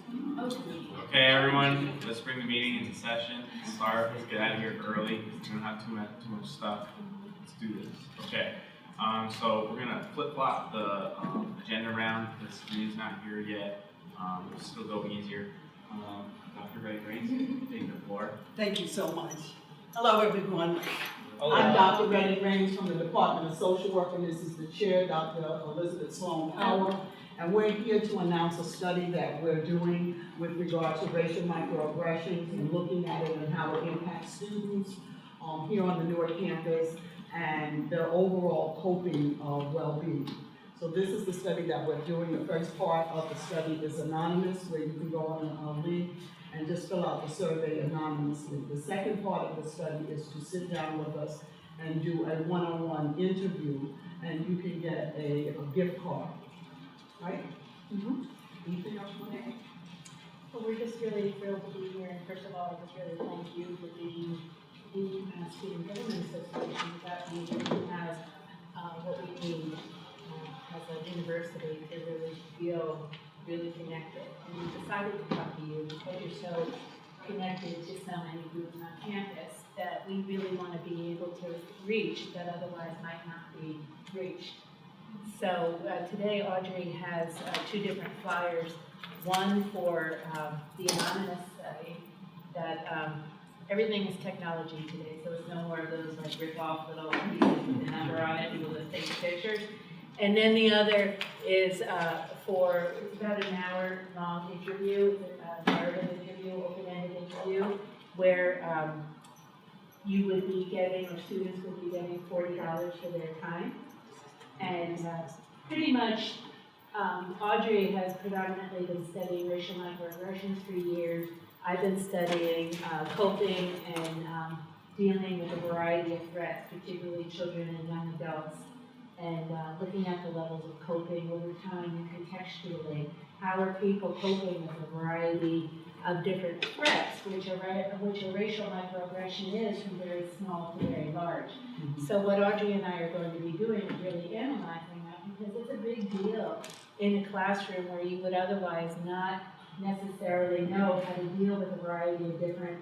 Okay, everyone, let's bring the meeting into session. Let's get out of here early. We don't have too much stuff. Let's do this. Okay. So we're gonna flip-flop the agenda around. The screen's not here yet. We'll still go easier. Dr. Ray Rains, take the floor. Thank you so much. Hello, everyone. Hello. I'm Dr. Betty Rains from the Department of Social Work, and this is the chair, Dr. Elizabeth Sloan Howard. And we're here to announce a study that we're doing with regard to racial microaggressions and looking at it and how it impacts students here on the Newark campus and their overall coping well-being. So this is the study that we're doing. The first part of the study is anonymous, where you can go on a link and just fill out the survey anonymously. The second part of the study is to sit down with us and do a one-on-one interview, and you can get a gift card. Right? Anything else you want to add? Well, we're just really thrilled to be here, and first of all, just really thank you for being the Student Government Association. That means we have what we need as a university to really feel really connected. And we decided to come to you because you're so connected to so many groups on campus that we really want to be able to reach that otherwise might not be reached. So today Audrey has two different flyers, one for the anonymous study that everything is technology today, so it's no more of those like rip off little pieces with the number on it, people that take pictures. And then the other is for about an hour long interview, it's a narrative interview, open-ended interview, where you would be getting, or students would be getting $40 for their time. And pretty much, Audrey has predominantly been studying racial microaggressions for years. I've been studying coping and dealing with a variety of threats, particularly children and young adults, and looking at the levels of coping over time and contextually. How are people coping with a variety of different threats, which a racial microaggression is, from very small to very large. So what Audrey and I are going to be doing is really analyzing that, because it's a big deal in a classroom where you would otherwise not necessarily know how to deal with a variety of different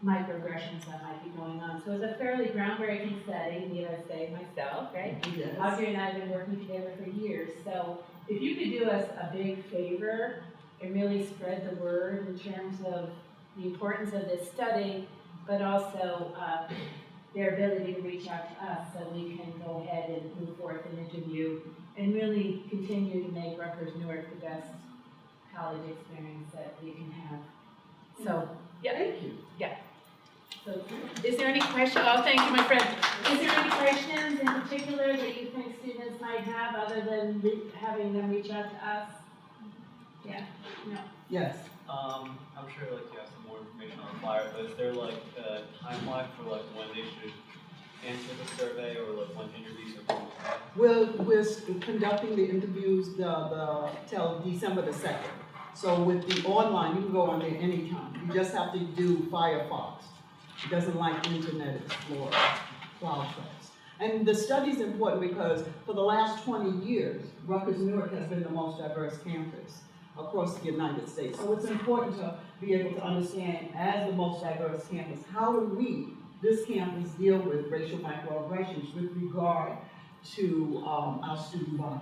microaggressions that might be going on. So it's a fairly groundbreaking study, need I say myself, right? Yes. Audrey and I have been working together for years. So if you could do us a big favor and really spread the word in terms of the importance of this study, but also their ability to reach out to us so we can go ahead and move forth an interview and really continue to make Rutgers Newark the best college experience that we can have. So, yeah. Thank you. Yeah. So, is there any question? Oh, thank you, my friend. Is there any questions in particular that you think students might have other than having them reach out to us? Yeah. No. Yes. I'm sure like you have some more information on the flyer, but is there like a timeline for like when they should answer the survey, or like when interviews are going to happen? We're conducting the interviews till December the 2nd. So with the online, you can go on there anytime. You just have to do Firefox. It doesn't like Internet Explorer, CloudFlex. And the study's important because for the last 20 years, Rutgers Newark has been the most diverse campus across the United States. So it's important to be able to understand, as the most diverse campus, how do we, this campus, deal with racial microaggressions with regard to our student body.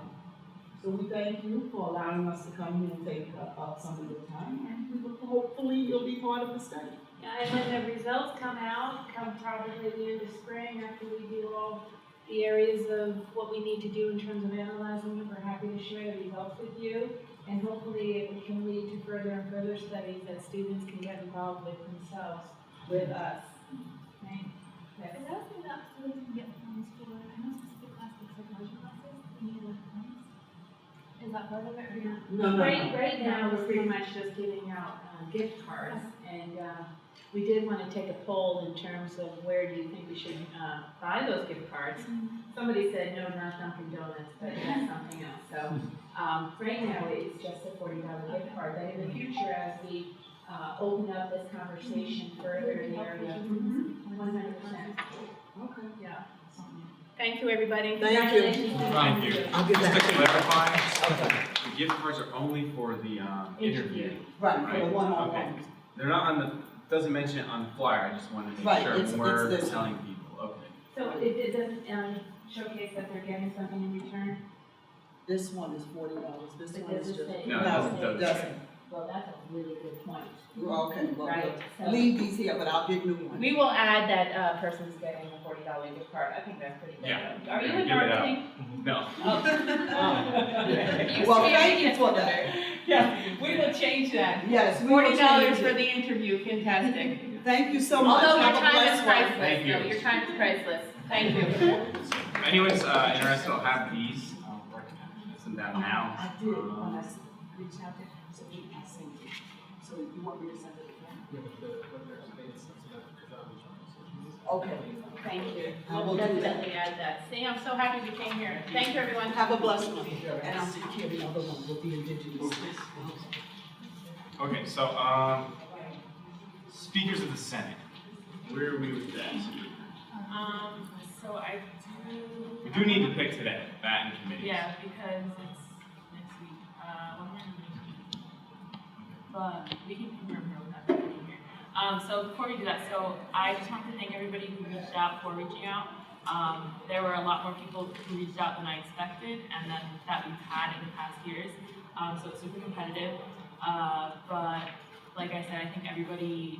So we thank you for allowing us to come here and take up some of your time, and hopefully you'll be part of the study. Yeah, and when the results come out, come probably the end of spring, after we do all the areas of what we need to do in terms of analyzing them, we're happy to share the results with you. And hopefully it can lead to further and further studies that students can get involved with themselves, with us. Right? Yes. Is that something that students can get funds for? I know specific classes, like psychology classes, and you get funds. Is that part of it, or not? No. Right now, we're pretty much just giving out gift cards, and we did want to take a poll in terms of where do you think we should buy those gift cards. Somebody said no, not Dunkin' Donuts, but that's something else. So right now it's just a $40 gift card. But in the future, as we open up this conversation further in the area, 100%. Okay. Yeah. Thank you, everybody. Thank you. Congratulations. Thank you. I'll get Just back to to you. clarify, Okay. the gift cards are only for the interview. Right, for the Right. one-on-one. Okay. They're not on the, doesn't mention it on the flyer, I just wanted to Right, make sure it's we're this telling people, okay. So it doesn't showcase that they're getting something in return? This one is $40, this It one is doesn't just. say. No, it doesn't. Doesn't. Well, that's a really good point. Okay, well, Right, we'll so- leave these here, but I'll get new ones. We will add that person's getting a $40 gift card. I think that's pretty good. Yeah. Are you Yeah, in give it out. marketing? No. Well, thank you for that. Yeah, we will change that. Yes, we will $40 change for it. the interview, fantastic. Thank you so much. Although your Have a time is blessed one. priceless, Thank you. though, your time is priceless. Thank you. If anyone's interested, I'll have these, put them down now. I did, when I reached out to him, so he can send it. So you want me to send it again? Okay, Thank you. I will We'll do that. definitely add that. See, I'm so happy we came here. Thank you, everyone. have a blessed one. And I'll take care of the other one with the indigenous. Okay, so, speakers of the Senate, where are we with that? So I We do need to pick today, that and committees. yeah, because it's next week, when we're meeting. But we can confirm her without being here. So before we do that, so I just want to thank everybody who reached out for reaching out. There were a lot more people who reached out than I expected and then that we've had in the past years. So it's super competitive. But like I said, I think everybody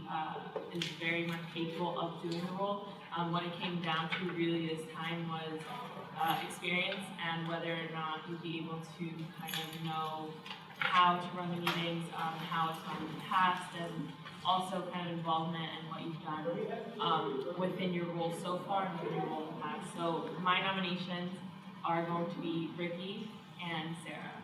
is very much capable of doing the role. What it came down to really this time was experience and whether or not you'd be able to kind of know how to run the meetings, how it's gone in the past, and also kind of involvement and what you've done within your role so far and within your role in the past. So my nominations are going to be Ricky and Sarah.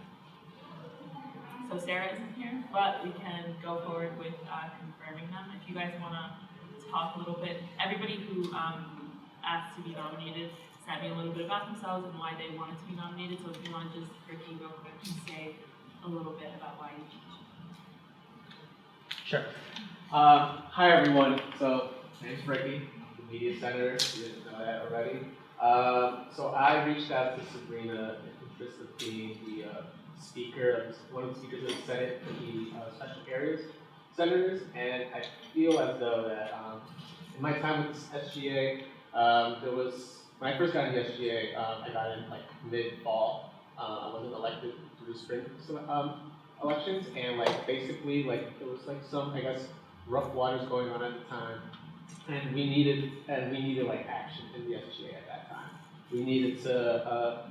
So Sarah isn't here, but we can go forward with confirming them. If you guys want to talk a little bit, everybody who asked to be nominated said me a little bit about themselves and why they wanted to be nominated. So if you want to just, Ricky, real quick, and say a little bit about why you changed. Sure. Hi everyone. So my name's Ricky, the media senator. You didn't know that already. So I reached out to Sabrina in interest of being the speaker, one of the speakers of the Senate for the special areas senators, and I feel as though that in my time with SGA, there was when I first got into SGA, I got in like mid-fall. I wasn't elected through spring elections, and like basically like there was like some I guess rough waters going on at the time, and we needed like action in the SGA at that time. We needed to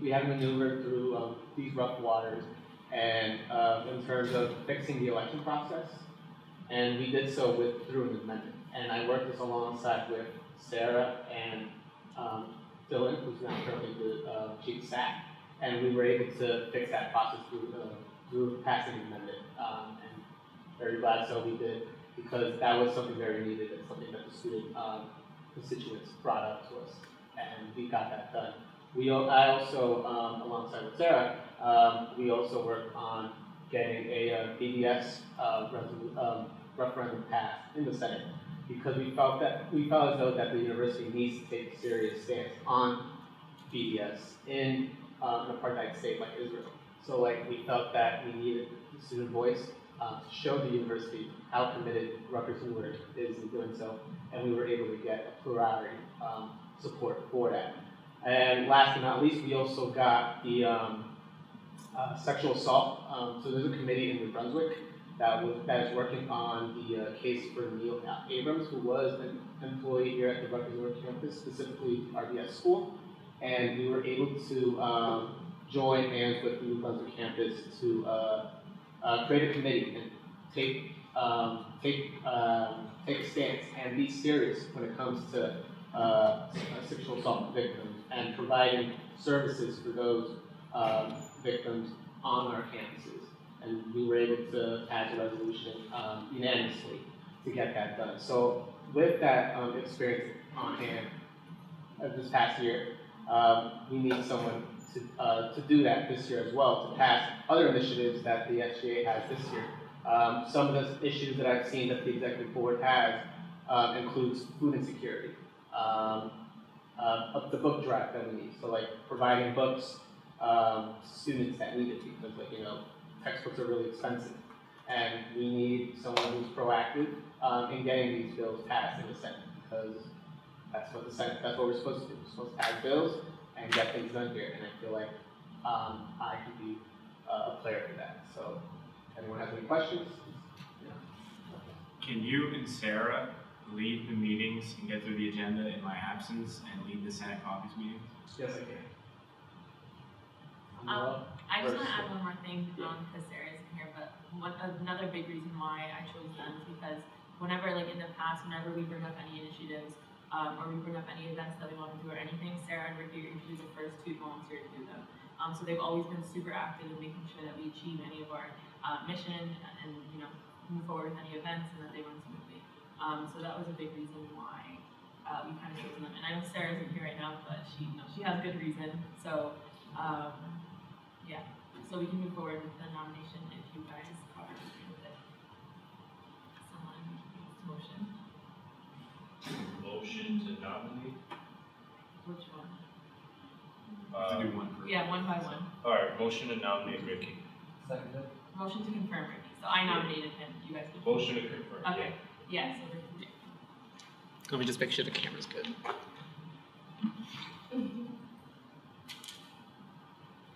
we had to maneuver through these rough waters, and in terms of fixing the election process, and we did so through an amendment. And I worked this alongside with Sarah and Dylan, who's now currently the chief of staff, and we were able to fix that process through passing an amendment. And very glad so we did, because that was something very needed and something that the student constituents brought up to us, and we got that done. I also, alongside with Sarah, we also worked on getting a BDS referendum passed in the Senate, because we felt as though that the university needs to take a serious stance on BDS in an apartheid state like Israel. So like we felt that we needed the student voice to show the university how committed Rutgers Newark is in doing so, and we were able to get a plurality support for that. And last but not least, we also got the sexual assault. So there's a committee in New Brunswick that is working on the case for Neil Abrams, who was an employee here at the Rutgers Newark campus, specifically RBS school. And we were able to join hands with the New Brunswick campus to create a committee and take a stance and be serious when it comes to sexual assault victims and providing services for those victims on our campuses. And we were able to pass a resolution unanimously to get that done. So with that experience on hand this past year, we need someone to do that this year as well, to pass other initiatives that the SGA has this year. Some of the issues that I've seen that the executive board has includes food insecurity, of the book draft that we need. So like providing books students that need it because, like, you know, textbooks are really expensive. And we need someone who's proactive in getting these bills passed in the Senate because that's what we're supposed to do. We're supposed to pass bills and get things done here. And I feel like I can be a player for that. So, anyone have any questions? Yeah. Can you and Sarah lead the meetings and get through the agenda in my absence and lead the Senate caucus meetings? Yes, I can. I just want to add one more thing, because Sarah isn't here, but another big reason why I chose them is because whenever, like in the past, whenever we bring up any initiatives, or we bring up any events that we want to do or anything, Sarah and Ricky are usually the first two to volunteer to do them. So they've always been super active in making sure that we achieve any of our mission and, you know, move forward with any events and that they run smoothly. So that was a big reason why we kind of chose them. And I know Sarah isn't here right now, but she, you know, she has good reason. So, yeah, so we can move forward with the nomination if you guys are okay with it. Someone makes a motion. Motion to nominate? Which one? To do one per. Yeah, one by one. Alright, motion to nominate Ricky. Second. Motion to confirm Ricky. So I nominated him. You guys did. Motion to confirm. Okay. Yeah, so Ricky. Let me just make sure the camera's good.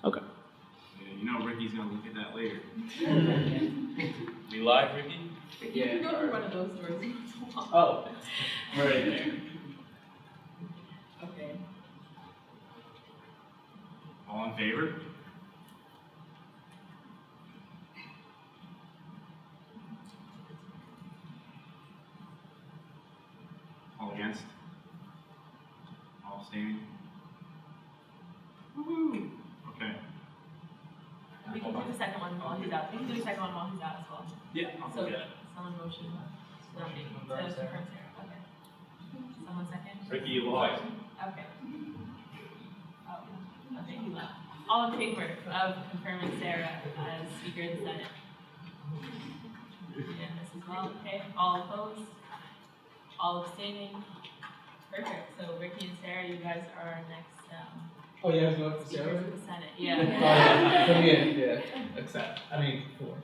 Okay. Yeah, you know Ricky's gonna look at that later. We live, Ricky? You can go through one of those doors. Oh, right there. Okay. All in favor? All against? All abstaining? Woo-hoo. Okay. We can do the second one while he's out. We can do the second one while he's out as well. Yeah, I'll So, do that. someone motion to nominate. Confirm To Sarah. confirm Sarah. Okay. Someone second? Ricky, you lost. Okay. Oh, okay, you left. All in favor of confirming Sarah as Speaker of the Senate? Unanimous as well, okay. All opposed? All abstaining? Perfect, so Ricky and Sarah, you guys are our next, Oh, yeah, I was going for Speakers Sarah? of the Senate, yeah. So, yeah, accept. I mean, four.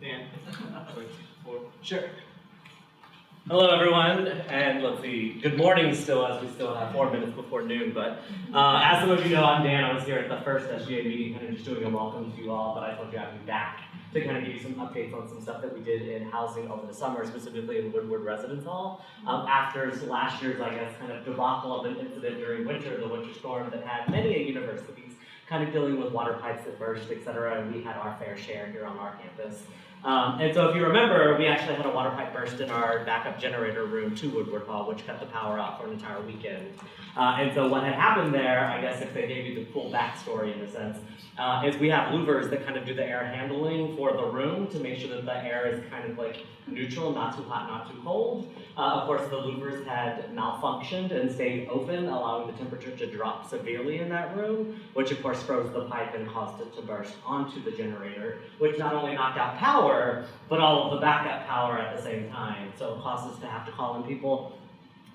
Dan. Sure. Hello, everyone, and let's see, good morning still, as we still have 4 minutes before noon, but as some of you know, I'm Dan. I was here at the first SGA meeting, kind of just doing a welcome to you all, but I told you I'd be back to kind of give you some updates on some stuff that we did in housing over the summer, specifically in Woodward Residence Hall. After last year's, I guess, kind of debacle of an incident during winter, the winter storm that had many universities kind of dealing with water pipes that burst, et cetera, and we had our fair share here on our campus. And so if you remember, we actually had a water pipe burst in our backup generator room to Woodward Hall, which cut the power out for an entire weekend. And so what had happened there, I guess if they gave you the full backstory in a sense, is we have louvers that kind of do the air handling for the room to make sure that the air is kind of like neutral, not too hot, not too cold. Of course, the louvers had malfunctioned and stayed open, allowing the temperature to drop severely in that room, which of course froze the pipe and caused it to burst onto the generator, which not only knocked out power, but all of the backup power at the same time. So it caused us to have to call in people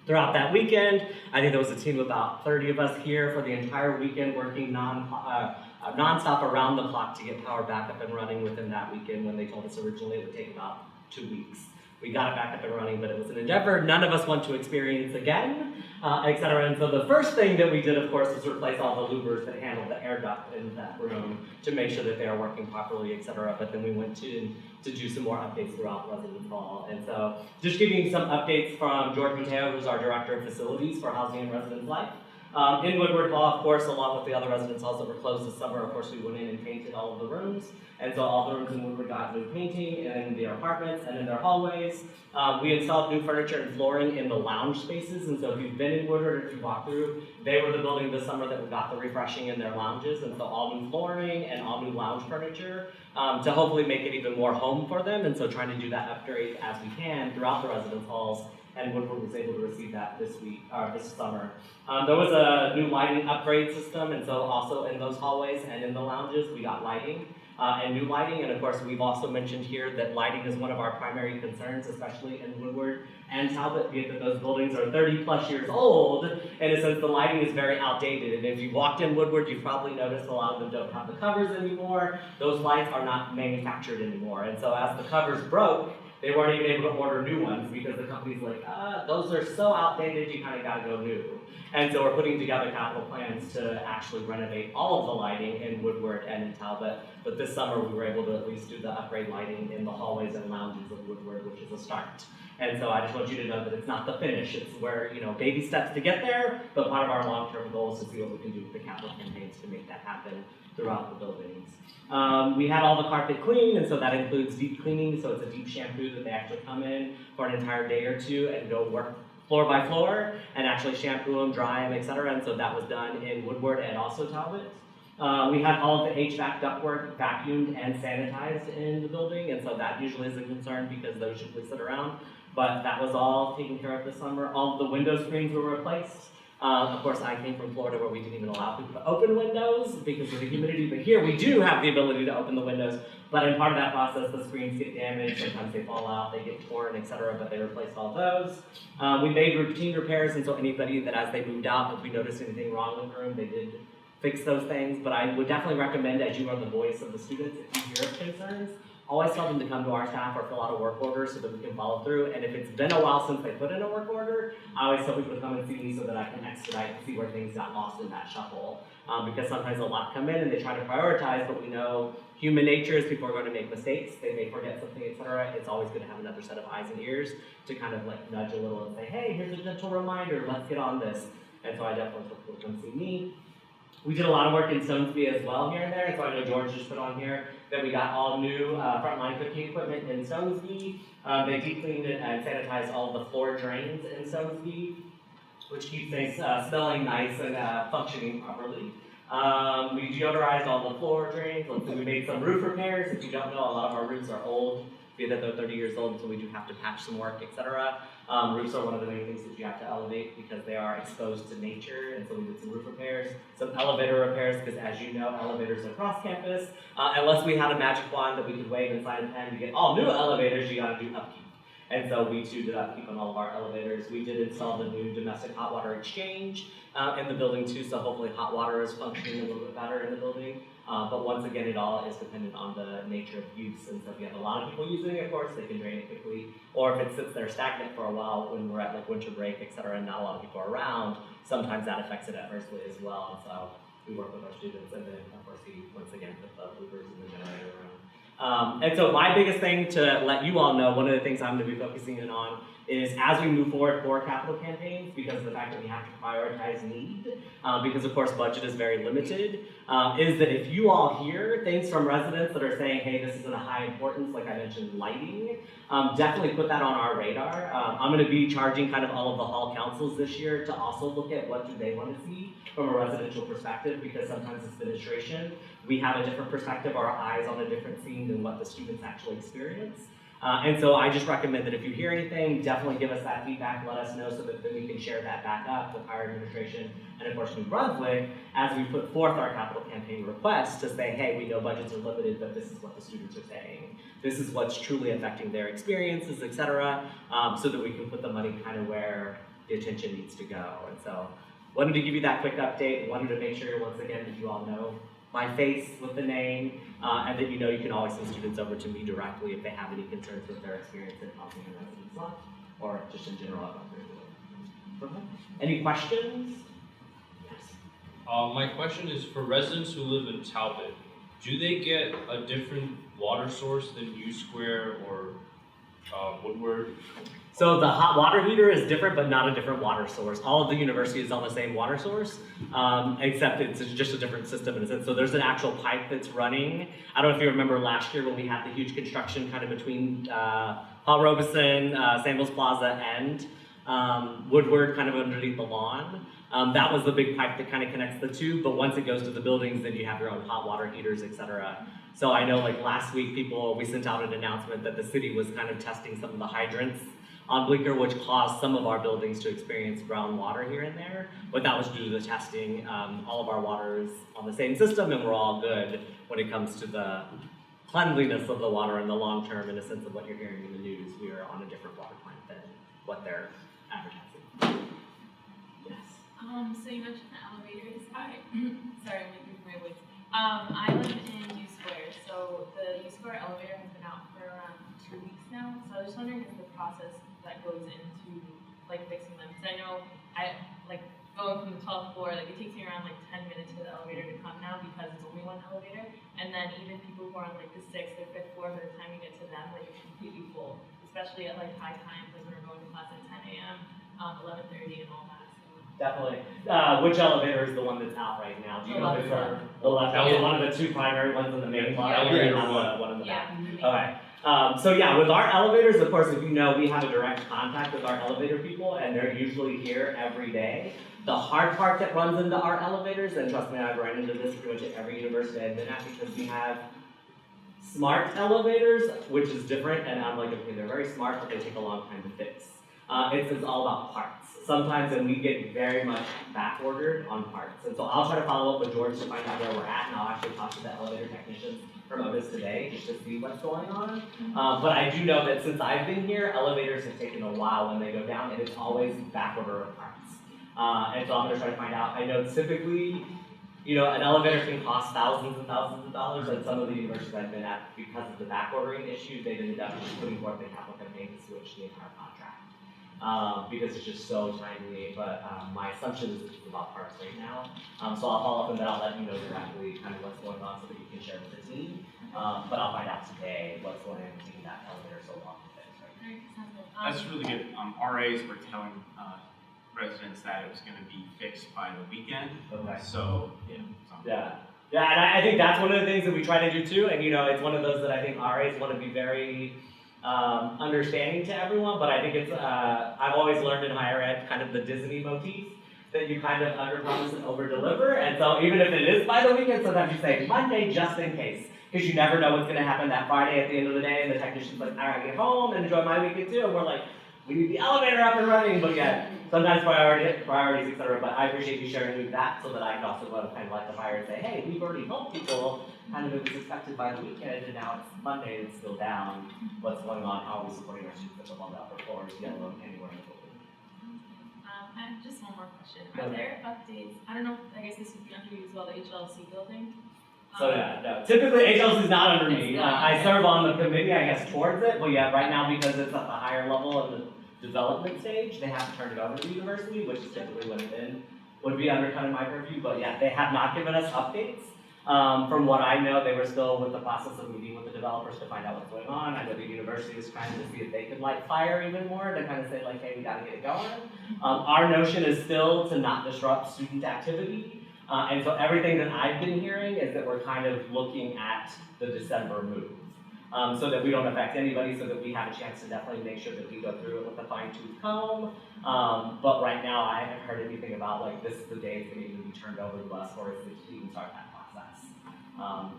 throughout that weekend. I think there was a team of about 30 of us here for the entire weekend working nonstop around the clock to get power back up and running within that weekend, when they told us originally it would take about 2 weeks. We got it back up and running, but it was an endeavor none of us want to experience again, et cetera. And so the first thing that we did, of course, was replace all the louvers that handled the air duct in that room to make sure that they are working properly, et cetera. But then we went to do some more updates throughout Residence Hall. And so just giving you some updates from George Mateo, who's our Director of Facilities for Housing and Residence Life. In Woodward Hall, of course, along with the other residence halls that were closed this summer, of course, we went in and painted all of the rooms. And so all the rooms in Woodward got new painting in their apartments and in their hallways. We installed new furniture and flooring in the lounge spaces. And so if you've been in Woodward, or if you walk through, they were the building this summer that we got the refreshing in their lounges. And so all new flooring and all new lounge furniture to hopefully make it even more home for them. And so trying to do that upgrade as we can throughout the residence halls. And Woodward was able to receive that this summer. There was a new lighting upgrade system, and so also in those hallways and in the lounges, we got lighting. and new lighting. And of course, we've also mentioned here that lighting is one of our primary concerns, especially in Woodward and Talbot, be it that those buildings are 30 plus years old, in a sense the lighting is very outdated. And if you walked in Woodward, you've probably noticed a lot of them don't have the covers anymore. Those lights are not manufactured anymore. And so as the covers broke, they weren't even able to order new ones because the company's like, those are so outdated, you kind of gotta go new. And so we're putting together capital plans to actually renovate all of the lighting in Woodward and in Talbot. But this summer we were able to at least do the upgrade lighting in the hallways and lounges of Woodward, which is a start. And so I just want you to know that it's not the finish. It's where, baby steps to get there, but part of our long-term goal is to see what we can do with the capital campaigns to make that happen throughout the buildings. We had all the carpet cleaned, and so that includes deep cleaning, so it's a deep shampoo that they actually come in for an entire day or two and go work floor by floor and actually shampoo them, dry them, etc. And so that was done in Woodward and also Talbot. We had all of the HVAC ductwork vacuumed and sanitized in the building, and so that usually is a concern because those usually sit around. But that was all taken care of this summer. All of the window screens were replaced. Of course, I came from Florida where we didn't even allow people to open windows because of the humidity, but here we do have the ability to open the windows. But in part of that process, the screens get damaged, sometimes they fall out, they get torn, etc., but they replaced all those. We made routine repairs, and so anybody that as they moved out, if we noticed anything wrong with the room, they did fix those things. But I would definitely recommend, as you are the voice of the students, if you hear of concerns, always tell them to come to our staff or fill out a work order so that we can follow through. And if it's been a while since they put in a work order, I always tell people to come and see me so that I can expedite and see where things got lost in that shuffle. Because sometimes a lot come in and they try to prioritize, but we know human nature is people are going to make mistakes, they may forget something, etc. It's always good to have another set of eyes and ears to kind of like nudge a little and say, hey, here's a gentle reminder, let's get on this. And so I definitely tell people to come see me. We did a lot of work in Stonesby as well here and there, and so I know George just put on here that we got all new frontline cooking equipment in Stonesby. They deep cleaned it and sanitized all the floor drains in Stonesby, which keeps things smelling nice and functioning properly. We deodorized all the floor drains. We made some roof repairs. If you don't know, a lot of our roofs are old, be that they're 30 years old, so we do have to patch some work, etc. Roofs are one of the main things that you have to elevate because they are exposed to nature, and so we did some roof repairs, some elevator repairs, because as you know, elevators across campus, unless we had a magic wand that we could wave and sign a pen to get all new elevators, you gotta do upkeep. And so we too did upkeep on all of our elevators. We did install the new domestic hot water exchange in the building too, so hopefully hot water is functioning a little bit better in the building. But once again, it all is dependent on the nature of use. And so if you have a lot of people using it, of course, they can drain it quickly. Or if it sits there stagnant for a while when we're at like winter break, etc., and not a lot of people are around, sometimes that affects it adversely as well. And so we work with our students, and then of course we once again put the loopers and the generator around. And so my biggest thing to let you all know, one of the things I'm going to be focusing in on is as we move forward for capital campaigns, because of the fact that we have to prioritize need, because of course budget is very limited, is that if you all hear things from residents that are saying, hey, this isn't a high importance, like I mentioned, lighting, definitely put that on our radar. I'm going to be charging kind of all of the hall councils this year to also look at what do they want to see from a residential perspective, because sometimes as administration, we have a different perspective, our eyes on a different scene than what the students actually experience. And so I just recommend that if you hear anything, definitely give us that feedback, let us know so that then we can share that back up with higher administration and of course New Brunswick as we put forth our capital campaign request to say, hey, we know budgets are limited, but this is what the students are saying. This is what's truly affecting their experiences, etc., so that we can put the money kind of where the attention needs to go. And so wanted to give you that quick update, wanted to make sure once again that you all know my face with the name, and that you know you can always send students over to me directly if they have any concerns with their experience in housing and residence life, or just in general about their work. Any questions? Yes. My question is for residents who live in Talbot, do they get a different water source than U Square or Woodward? So the hot water heater is different, but not a different water source. All of the university is on the same water source, except it's just a different system in a sense. So there's an actual pipe that's running. I don't know if you remember last year when we had the huge construction kind of between Paul Robeson, Samuels Plaza, and Woodward, kind of underneath the lawn. That was the big pipe that kind of connects the two, but once it goes to the buildings, then you have your own hot water heaters, etc. So I know like last week we sent out an announcement that the city was kind of testing some of the hydrants on Bleecker, which caused some of our buildings to experience brown water here and there, but that was due to the testing. All of our water is on the same system and we're all good when it comes to the cleanliness of the water in the long term, in a sense of what you're hearing in the news, we are on a different water plant than what they're advertising. Yes. So you mentioned the elevators. Sorry, I'm looking for my voice. I live in U Square, so the U Square elevator has been out for around 2 weeks now. So I was just wondering if the process that goes into like fixing them, because I know I like going from the 12th floor, like it takes me around like 10 minutes for the elevator to come now because it's only one elevator. And then even people who are on like the 6th or 5th floor, by the time you get to them, like it's completely full, especially at like high times, like when we're going to class at 10 a.m., 11:30 and all that. Definitely. Which elevator is the one that's out right now? Do you know if it's the left? That was one of the two primary ones in the main line, Elevator and one. one in the back. Yeah. Okay. So yeah, with our elevators, of course, if you know, we have a direct contact with our elevator people, and they're usually here every day. The hard part that runs into our elevators, and trust me, I've run into this pretty much at every university I've been at, because we have smart elevators, which is different, and I'm like, okay, they're very smart, but they take a long time to fix. It's all about parts. Sometimes, and we get very much back ordered on parts. And so I'll try to follow up with George to find out where we're at, and I'll actually talk to the elevator technicians from Otis today just to see what's going on. But I do know that since I've been here, elevators have taken a while when they go down, and it's always back order of parts. And so I'm gonna try to find out. I know typically, you know, an elevator can cost thousands and thousands of dollars, and some of the universities I've been at, because of the back ordering issue, they've ended up just putting forth the capital campaign to switch the entire contract. Because it's just so timely, but my assumption is it's about parts right now. So I'll follow up and then I'll let you know directly kind of what's going on so that you can share with the team. But I'll find out today what's going on in keeping that elevator so long. That's really good. RAs were telling residents that it was going to be fixed by the weekend. Okay. So, yeah. Yeah, and I think that's one of the things that we try to do too. And you know, it's one of those that I think RAs want to be very understanding to everyone, but I think it's, I've always learned in higher ed kind of the Disney motif, that you kind of under-promise and over-deliver, and so even if it is by the weekend, sometimes you say Monday just in case, because you never know what's going to happen that Friday at the end of the day, and the technician's like, I gotta get home and enjoy my weekend too, and we're like, we need the elevator up and running, but yeah, sometimes priorities, etc. But I appreciate you sharing with that so that I can also go kind of like the fire and say, hey, we've already helped people, kind of it was expected by the weekend, and now it's Monday, it's still down. What's going on? How are we supporting our students up on the upper floors, yellow, anywhere in the building? I have just one more question. Are there updates? I don't know, I guess this would be under you as well, the HLC building. So yeah, no. Typically HLC is not under me. It's not. I serve on the committee, I guess, towards it, but yeah, right now because it's at the higher level of the development stage, they have to turn it over to the university, which is typically when it would be under kind of my purview, but yeah, they have not given us updates. From what I know, they were still with the process of meeting with the developers to find out what's going on. I know the university is trying to see if they could light fire even more, to kind of say like, hey, we gotta get it going. Our notion is still to not disrupt student activity. And so everything that I've been hearing is that we're kind of looking at the December move. So that we don't affect anybody, so that we have a chance to definitely make sure that we go through it with a fine-tooth comb. But right now, I haven't heard anything about like, this is the day it's gonna even be turned over to us, or is it even start that process.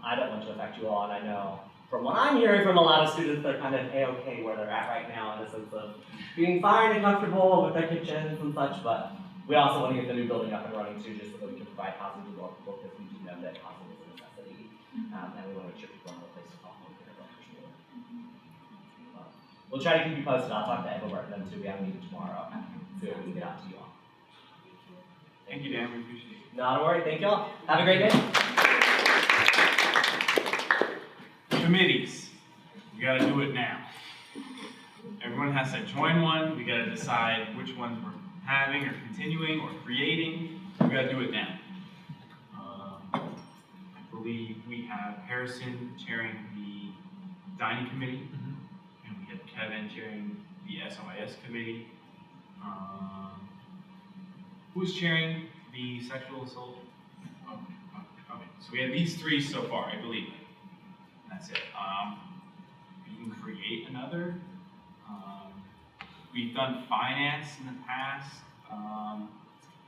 I don't want to affect you all, and I know from what I'm hearing from a lot of students, they're kind of A-okay where they're at right now in the sense of being fine and comfortable with their kitchens and such, but we also want to get the new building up and running too, just so that we can provide housing to more people, because we do know that housing is a necessity, and we want to make sure people have a place to call home for their for sure. We'll try to keep you posted. I'll talk to Edelbert and them too. We have a meeting tomorrow, so we can get out to you all. Thank you, Dan. We appreciate it. Not a worry. Thank you all. Have a great day. Committees. We gotta do it now. Everyone has to join one. We gotta decide which ones we're having or continuing or creating. We gotta do it now. I believe we have Harrison chairing the dining committee, and we have Kevin chairing the SOIS committee. Who's chairing the sexual assault? Okay, so we have these three so far, I believe. That's it. You can create another. We've done finance in the past.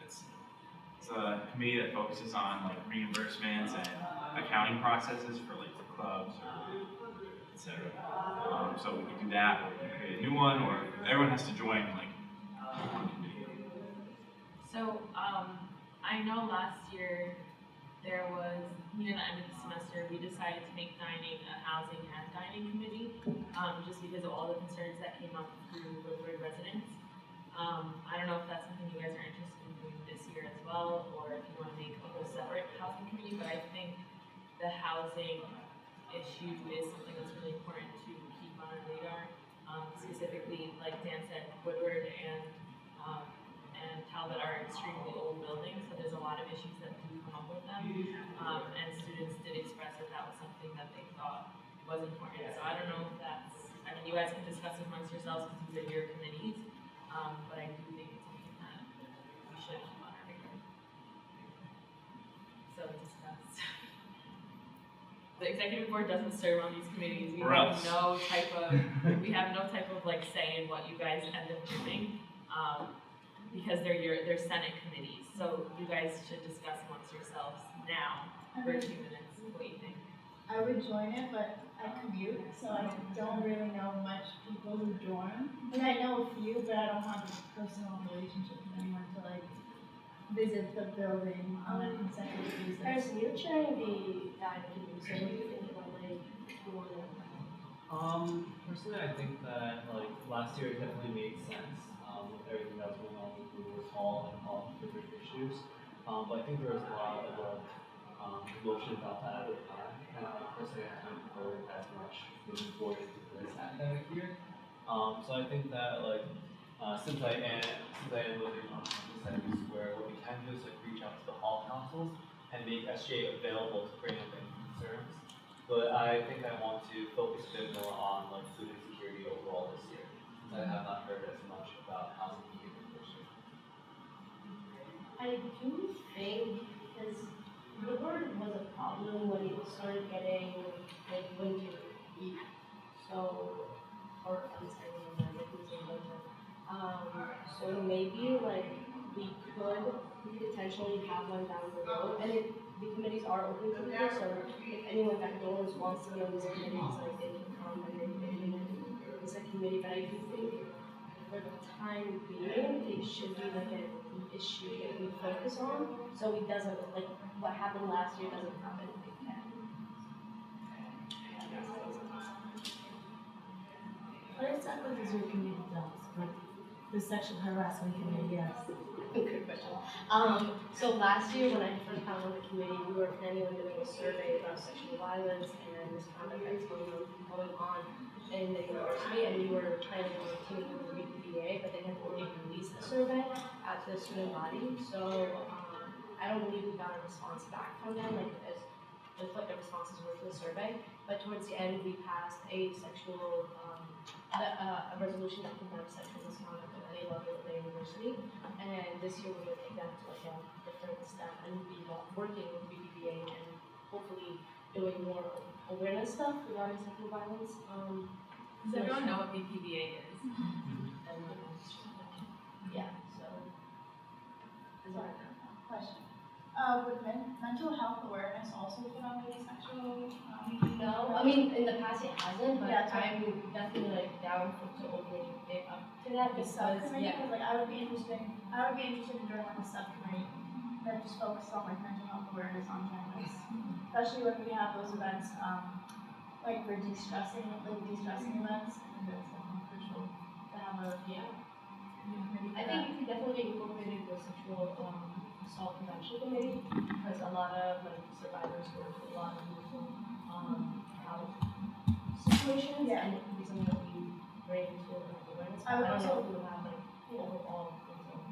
It's a committee that focuses on like reimbursements and accounting processes for like the clubs or etc. So we can do that, or we can create a new one, or everyone has to join like one committee. So, I know last year there was, near the end of the semester, we decided to make dining a housing and dining committee, just because of all the concerns that came up through Woodward residents. I don't know if that's something you guys are interested in doing this year as well, or if you want to make a whole separate housing committee, but I think the housing issue is something that's really important to keep on our radar. Specifically, like Dan said, Woodward and Talbot are extremely old buildings, so there's a lot of issues that do come up with them. And students did express that that was something that they thought was important. So I don't know if that's, I mean, you guys can discuss it amongst yourselves because these are your committees, but I do think it's something that we should keep on our radar. So discuss. The executive board doesn't serve on these committees. We have no type of like say in what you guys end up doing, because they're Senate committees. So you guys should discuss amongst yourselves now for 2 minutes what you think. I would join it, but I commute, so I don't really know much people who join. And I know a few, but I don't have a personal relationship with anyone to like visit the building on a consecutive basis. Harrison, you're chairing the dining committee, so what do you think about like Personally, I think that like last year it definitely made sense with everything that was going on with Newark Hall and all the different issues. But I think there was a lot of emotion about that at the time, and I personally haven't heard as much moving forward into this academic year. So I think that like since I am living on Society Square, what we can do is like reach out to the hall councils and make SGA available to bring up any concerns. But I think I want to focus a bit more on like food insecurity overall this year, since I have not heard as much about housing behavior this year. I do think, because the word was a problem when it started getting like winter heat, so, or I'm sorry, like losing winter. So maybe like we could potentially have one down the road, and the committees are open to this, so if anyone that knows wants to be on these committees, like they can come and they can it's a committee, but I do think for the time being, it should be like an issue that we focus on, so it doesn't, like what happened last year doesn't happen again. What exactly does your committee do? Like the sexual harassment committee, yes. Good question. So last year when I first got on the committee, we were planning on doing a survey about sexual violence and misconduct that's going on in the university, and we were planning on teaming with the BPA, but they had already released the survey out to the student body. So I don't believe we got a response back from them, like as what the responses were to the survey. But towards the end, we passed a sexual a resolution that condemns sexual misconduct at any level of the university. And this year we're going to take that to like a different step and be working with BPA and hopefully doing more awareness stuff regarding sexual violence. Does everyone know what BPVA is? Everyone knows. Yeah, so. Sorry, question. Would mental health awareness also put on the sexual? No, I mean, in the past it hasn't, but Yeah, I'm definitely like down to open it up to that The because, subcommittee, yeah. like I would be interested in doing like a subcommittee that just focuses on like mental health awareness on campus. Especially when we have those events, like for de-stressing events, I think that's crucial to have a committee for I think you could definitely get incorporated with sexual assault prevention committee because a lot of like survivors go through a lot of health situations, and it could be something that we bring to awareness. I would don't know also- if we would have like overall mental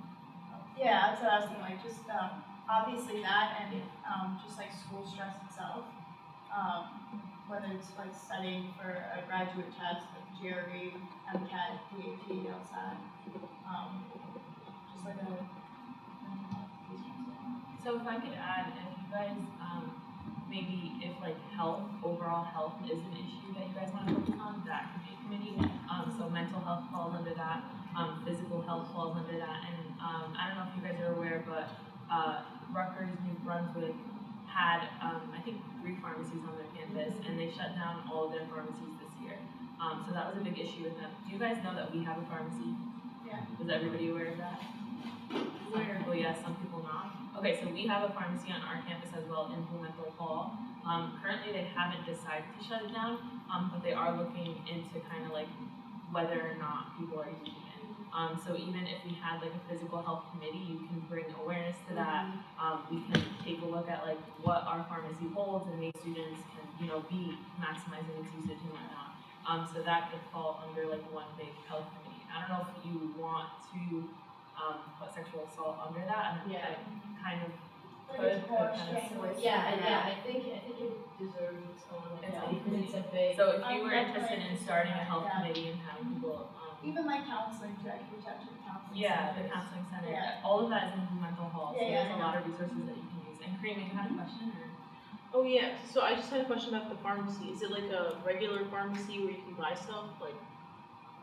health. Yeah, that's what I was thinking, like just obviously that and just like school stress itself. Whether it's like studying for a graduate test, like GRE, MCAT, PhD, LSAT, just like a So if I could add, if you guys, maybe if like overall health is an issue that you guys want to focus on, that could be a committee. So mental health falls under that, physical health falls under that, and I don't know if you guys are aware, but Rutgers, New Brunswick had, I think 3 pharmacies on their campus, and they shut down all of their pharmacies this year. So that was a big issue with them. Do you guys know that we have a pharmacy? Yeah. Was everybody aware of that? Some people yes, some people not. Okay, so we have a pharmacy on our campus as well, Implemental Hall. Currently they haven't decided to shut it down, but they are looking into kind of like whether or not people are using it. So even if we had like a physical health committee, you can bring awareness to that. We can take a look at like what our pharmacy holds and make students can, you know, be maximizing its usage and whatnot. So that could fall under like one big health committee. I don't know if you want to put sexual assault under that, and Yeah. I kind of Could kind of strength. Yeah, I think it deserves its own. Because it's a big. So if you were Definitely interested in starting a health yeah. committee and having people, Even like counseling, too, I could reach out to the counseling. yeah, the centers. counseling center, Yeah. all of that is in mental health, so Yeah, there's yeah, a I lot of resources that you can use. And Kareem, you had a question, or? Oh yeah, so I just had a question about the pharmacy. Is it like a regular pharmacy where you can buy stuff, like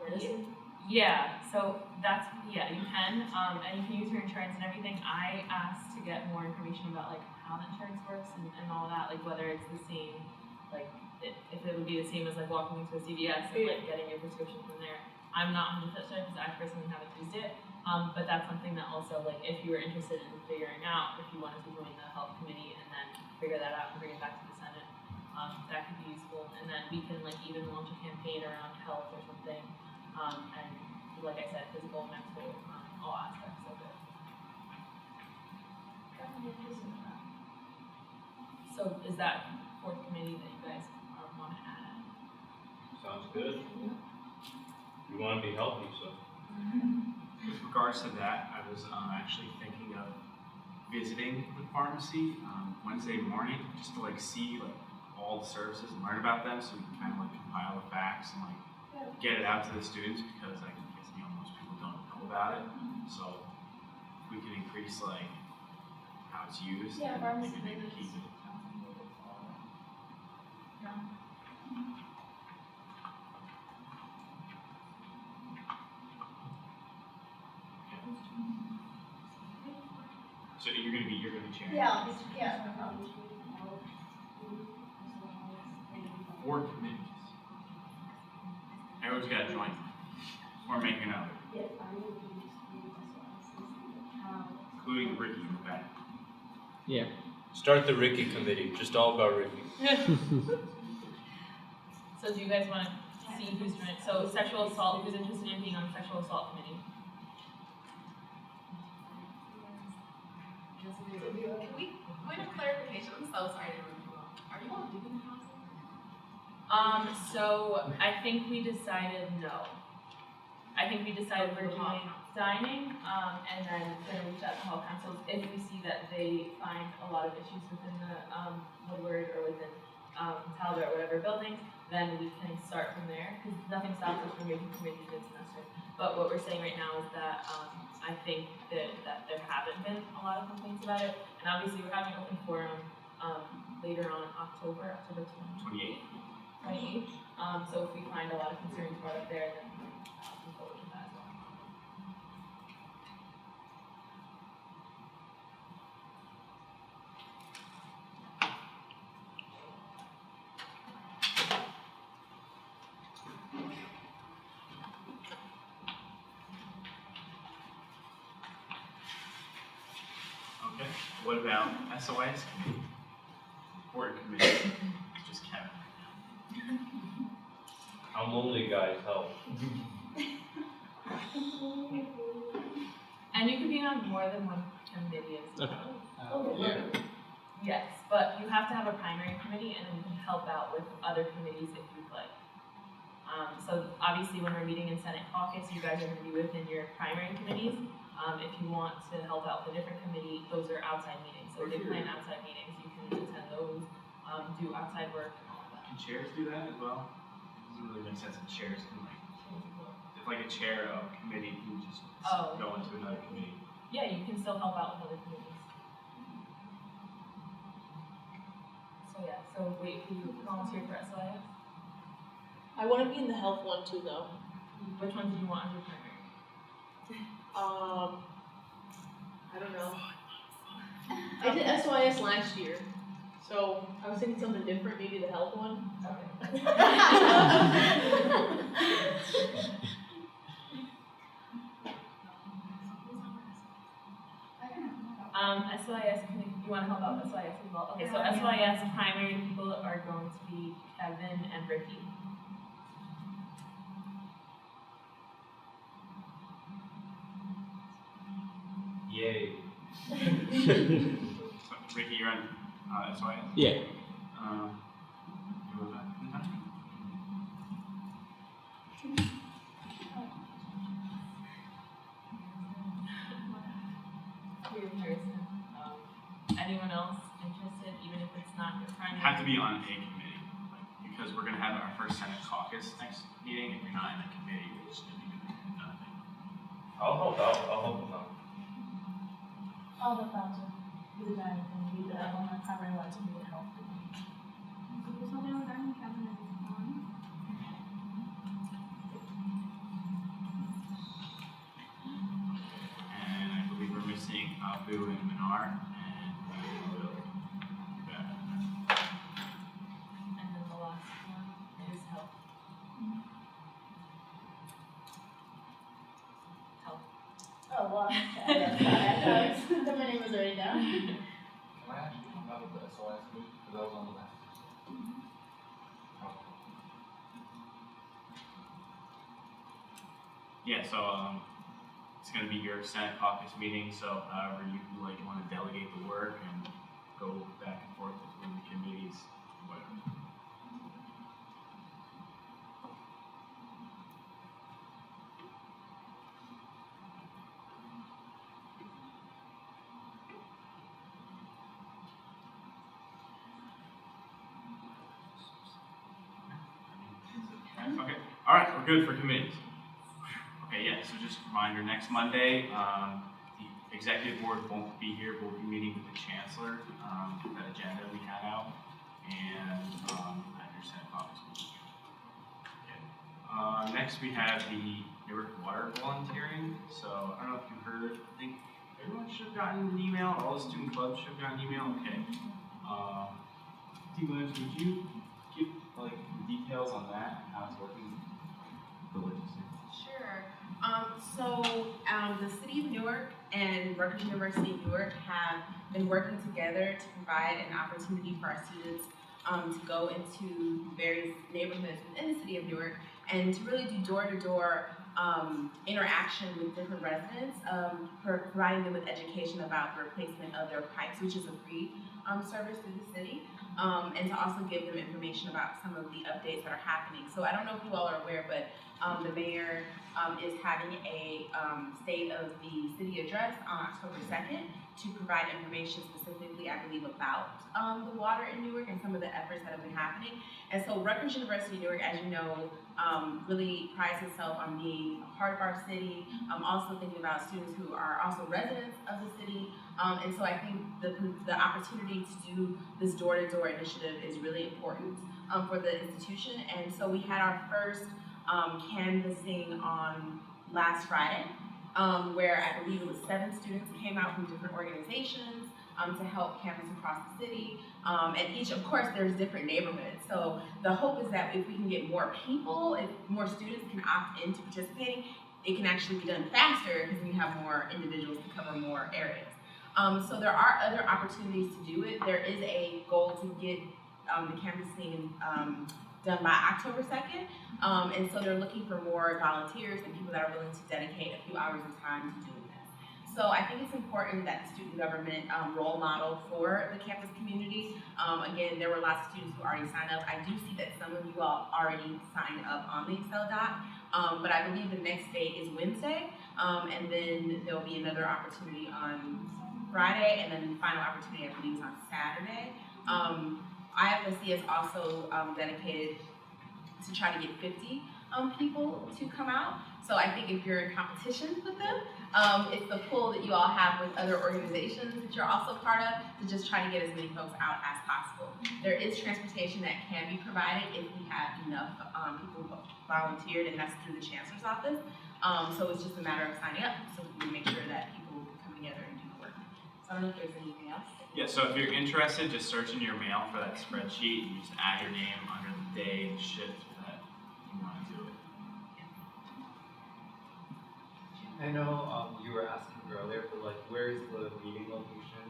medicine? Yeah, so that's, yeah, you can, and you can use your insurance and everything. I asked to get more information about like how the insurance works and all that, like whether it's the same, like if it would be the same as like walking into a CVS and like getting your prescription from there. I'm not 100% sure because I personally haven't used it, but that's something that also like if you were interested in figuring out if you wanted to join the health committee and then figure that out and bring it back to the Senate, that could be useful. And then we can like even launch a campaign around health or something. And like I said, physical, mental, all aspects of it. Definitely interested in that. So is that fourth committee that you guys want to add? Sounds good. We want to be healthy, so. With regards to that, I was actually thinking of visiting the pharmacy Wednesday morning, just to like see like all the services and learn about them, so we can kind of like compile the facts and like get it out to the students, because I guess most people don't know about it. So if we can increase like how it's used, Yeah, then pharmacy maybe visits. keep it. So you're gonna be chairing. Yeah, yeah, no problem. 4 committees. Everyone's got to join. Or make another, including Ricky in the back. Start the Ricky committee, just all about Ricky. So do you guys want to see who's doing it? So sexual assault, who's interested in being on the sexual assault committee? Can we, point of clarification, I'm so sorry to interrupt you all. Are you all doing housing? So I think we decided no. I think we decided we're doing dining, and then gonna reach out to health councils if we see that they find a lot of issues within the Woodward or within Talbot or whatever buildings, then we can start from there, because nothing stops us from making committees mid-semester. But what we're saying right now is that I think that there haven't been a lot of complaints about it, and obviously we're having an open forum later on October 28. 28th. So if we find a lot of concerns brought up there, then we'll move forward with that as well. Okay. What about SOS committee? Board committee? It's just Kevin. I'm lonely, guys, help. And you can be on more than one committee as well. Yeah. Yes, but you have to have a primary committee, and then you can help out with other committees if you'd like. So obviously when we're meeting in Senate caucus, you guys are gonna be within your primary committees. If you want to help out with a different committee, those are outside meetings. So they plan outside meetings, you can attend those, do outside work and all of that. Can chairs do that as well? It doesn't really make sense if chairs can like, if like a chair of a committee can just Oh. go into another committee. Yeah, you can still help out with other committees. So yeah, so wait, who volunteered for SOIS? I want to be in the health one too, though. Which one did you want as your primary? I don't know. I did SYS last year, so I was thinking something different, maybe the health one. Okay. SYS, you wanna help out SYS as well? Okay, so SYS primary people are going to be Kevin and Ricky. Yay. So, Ricky, you're on, SYS? Yeah. You want that? You're in person. Anyone else interested, even if it's not your primary? Have to be on a committee, like, because we're gonna have our first Senate caucus next meeting. If you're not in a committee, we're just gonna be doing nothing. I'll help out. I'll help them out. All the thoughts are the giant thing, we did that one, our primary lights will be to help. And I believe we're missing Abu and Minar, and we'll do that. And then the last one is health. Health. Oh, well, I thought my name was already down. Can I actually come out of the SOS group, because I was on the last. Yeah, so, it's gonna be your Senate caucus meeting, so however you like wanna delegate the work and go back and forth between the committees, whatever. Okay, all right, we're good for committees. Okay, yeah, so just a reminder, next Monday, the executive board won't be here, we'll be meeting with the chancellor, that agenda we had out, and, at your Senate caucus meeting. Okay. Next we have the Newark water volunteering, so I don't know if you heard, I think everyone should have gotten an email, all the student clubs should have gotten an email, okay. T. Williams, would you give, like, the details on that, how it's working? The logistics. Sure. The City of Newark and Bergen University of Newark have been working together to provide an opportunity for our students to go into various neighborhoods within the City of Newark and to really do door-to-door interaction with different residents, providing them with education about the replacement of their pipes, which is a free service through the city, and to also give them information about some of the updates that are happening. So I don't know if you all are aware, but the mayor is having a State of the City address on October 2nd to provide information specifically, I believe, about the water in Newark and some of the efforts that have been happening. And so Rutgers University Newark, as you know, really prides itself on being a part of our city, also thinking about students who are also residents of the city. And so I think the opportunity to do this door-to-door initiative is really important for the institution. And so we had our first canvassing on last Friday, where I believe it was 7 students came out from different organizations to help canvass across the city. And each, of course, there's different neighborhoods. So the hope is that if we can get more people, if more students can opt into participating, it can actually be done faster because we have more individuals to cover more areas. So there are other opportunities to do it. There is a goal to get the canvassing done by October 2nd. And so they're looking for more volunteers and people that are willing to dedicate a few hours of time to doing this. So I think it's important that the student government role model for the campus community. Again, there were lots of students who already signed up. I do see that some of you all already signed up on the Excel doc, but I believe the next day is Wednesday, and then there'll be another opportunity on Friday, and then the final opportunity, I believe, is on Saturday. IFSC is also dedicated to try to get 50 people to come out. So I think if you're in competition with them, it's the pull that you all have with other organizations that you're also part of to just try to get as many folks out as possible. There is transportation that can be provided if we have enough people volunteered, and that's through the Chancellor's office. So it's just a matter of signing up so we can make sure that people come together and do the work. So I don't know if there's anything else. Yeah, so if you're interested, just search in your mail for that spreadsheet and just add your name under the day and shift that you want to do it. I know you were asking earlier, but like, where is the meeting location?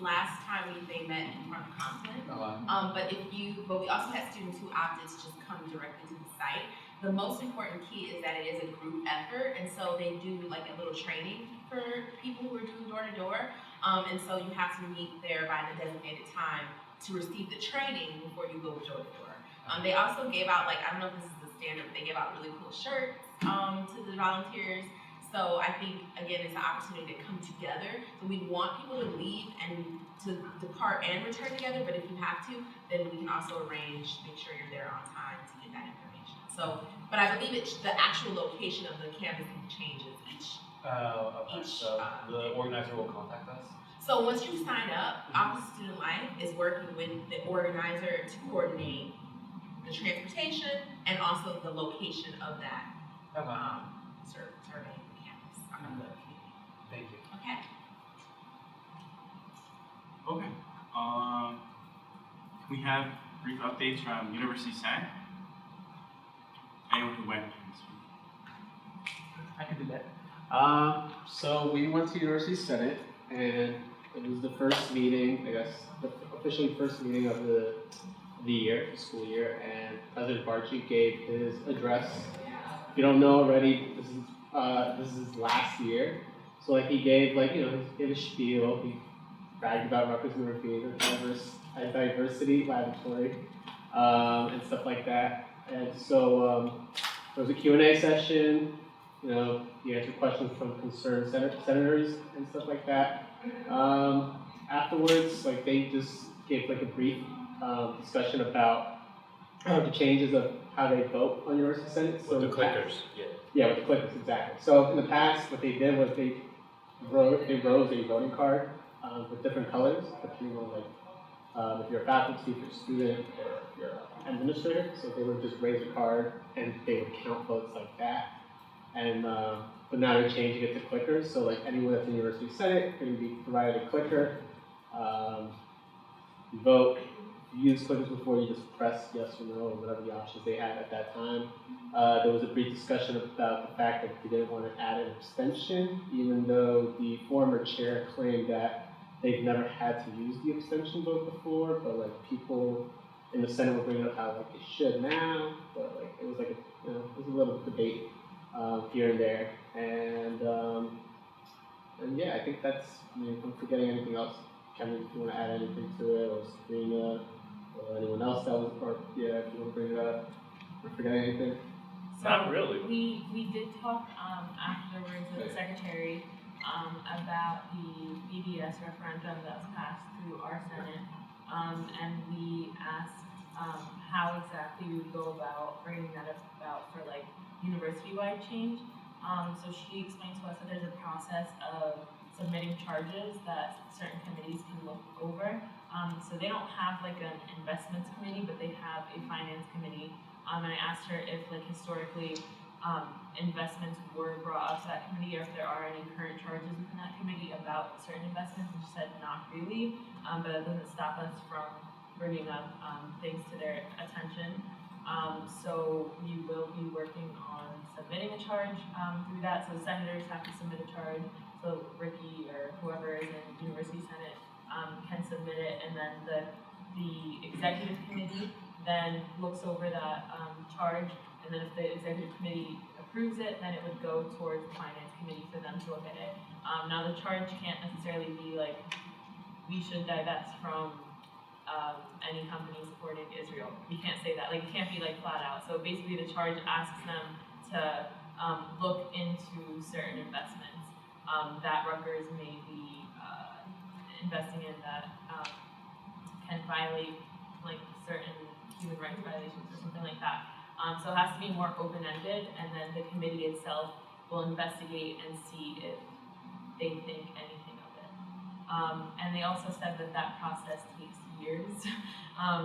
last time they met in front of Compton. Oh, wow. But we also had students who opted to just come directly to the site. The most important key is that it is a group effort, and so they do like a little training for people who are doing door to door. And so you have to meet there by the designated time to receive the training before you go door to door. They also gave out, like, I don't know if this is the standard, but they gave out really cool shirts to the volunteers. So I think, again, it's an opportunity to come together. So we want people to leave and to depart and return together, but if you have to, then we can also arrange, make sure you're there on time to get that information. So, but I believe the actual location of the campus changes each. Okay. Each, So the organizer will contact us? So once you sign up, Office of Student Life is working with the organizer to coordinate the transportation and also the location of that survey campus. Thank you. Okay. Okay. Can we have brief updates from University Senate? Anyone who went this week? I can do that. So we went to University Senate, and it was the first meeting, I guess, the officially first meeting of the year, the school year, and President Barchi gave his address. If you don't know already, this is last year. So like he gave he gave a spiel. He bragged about Rutgers Newark being a diversity laboratory and stuff like that. And so there was a Q&A session. You know, he answered questions from concerned senators and stuff like that. Afterwards, like they just gave like a brief discussion about the changes of how they vote on University Senate. So With the clickers, yeah. Yeah, with the clickers, exactly. So in the past, what they did was they wrote a voting card with different colors, depending on like if you're a faculty, if you're a student, or if you're an administrator. So they would just raise a card and they would count votes like that. And but now they're changing it to clickers. So like anyone that's in the University Senate can be provided a clicker. You vote. You use clickers before, you just press yes or no or whatever the options they had at that time. There was a brief discussion about the fact that they didn't want to add an abstention, even though the former chair claimed that they've never had to use the abstention vote before, but like people in the Senate were bringing up how like they should now, but like it was like it was a little debate here and there, and yeah, I think that's. I mean, if I'm forgetting anything else, Kevin, if you want to add anything to it, or Sabrina, or anyone else that was, or yeah, if you want to bring it up, or forget anything. So Not really. We did talk afterwards with the secretary about the BDS referendum that was passed through our Senate, and we asked how exactly we would go about bringing that about for like university-wide change. So she explained to us that there's a process of submitting charges that certain committees can look over. So they don't have like an investments committee, but they have a finance committee. And I asked her if like historically investments were brought up to that committee, or if there are any current charges within that committee about certain investments, and she said not really, but that doesn't stop us from bringing up things to their attention. So we will be working on submitting a charge through that. So the senators have to submit a charge. So Ricky or whoever is in University Senate can submit it, and then the executive committee then looks over that charge, and then if the executive committee approves it, then it would go towards the finance committee for them to look at it. Now the charge can't necessarily be like, we should divest from any company supporting Israel. We can't say that, like it can't be like flat out. So basically the charge asks them to look into certain investments that Rutgers may be investing in that can violate like certain human rights violations or something like that. So it has to be more open-ended, and then the committee itself will investigate and see if they think anything of it. And they also said that that process takes years.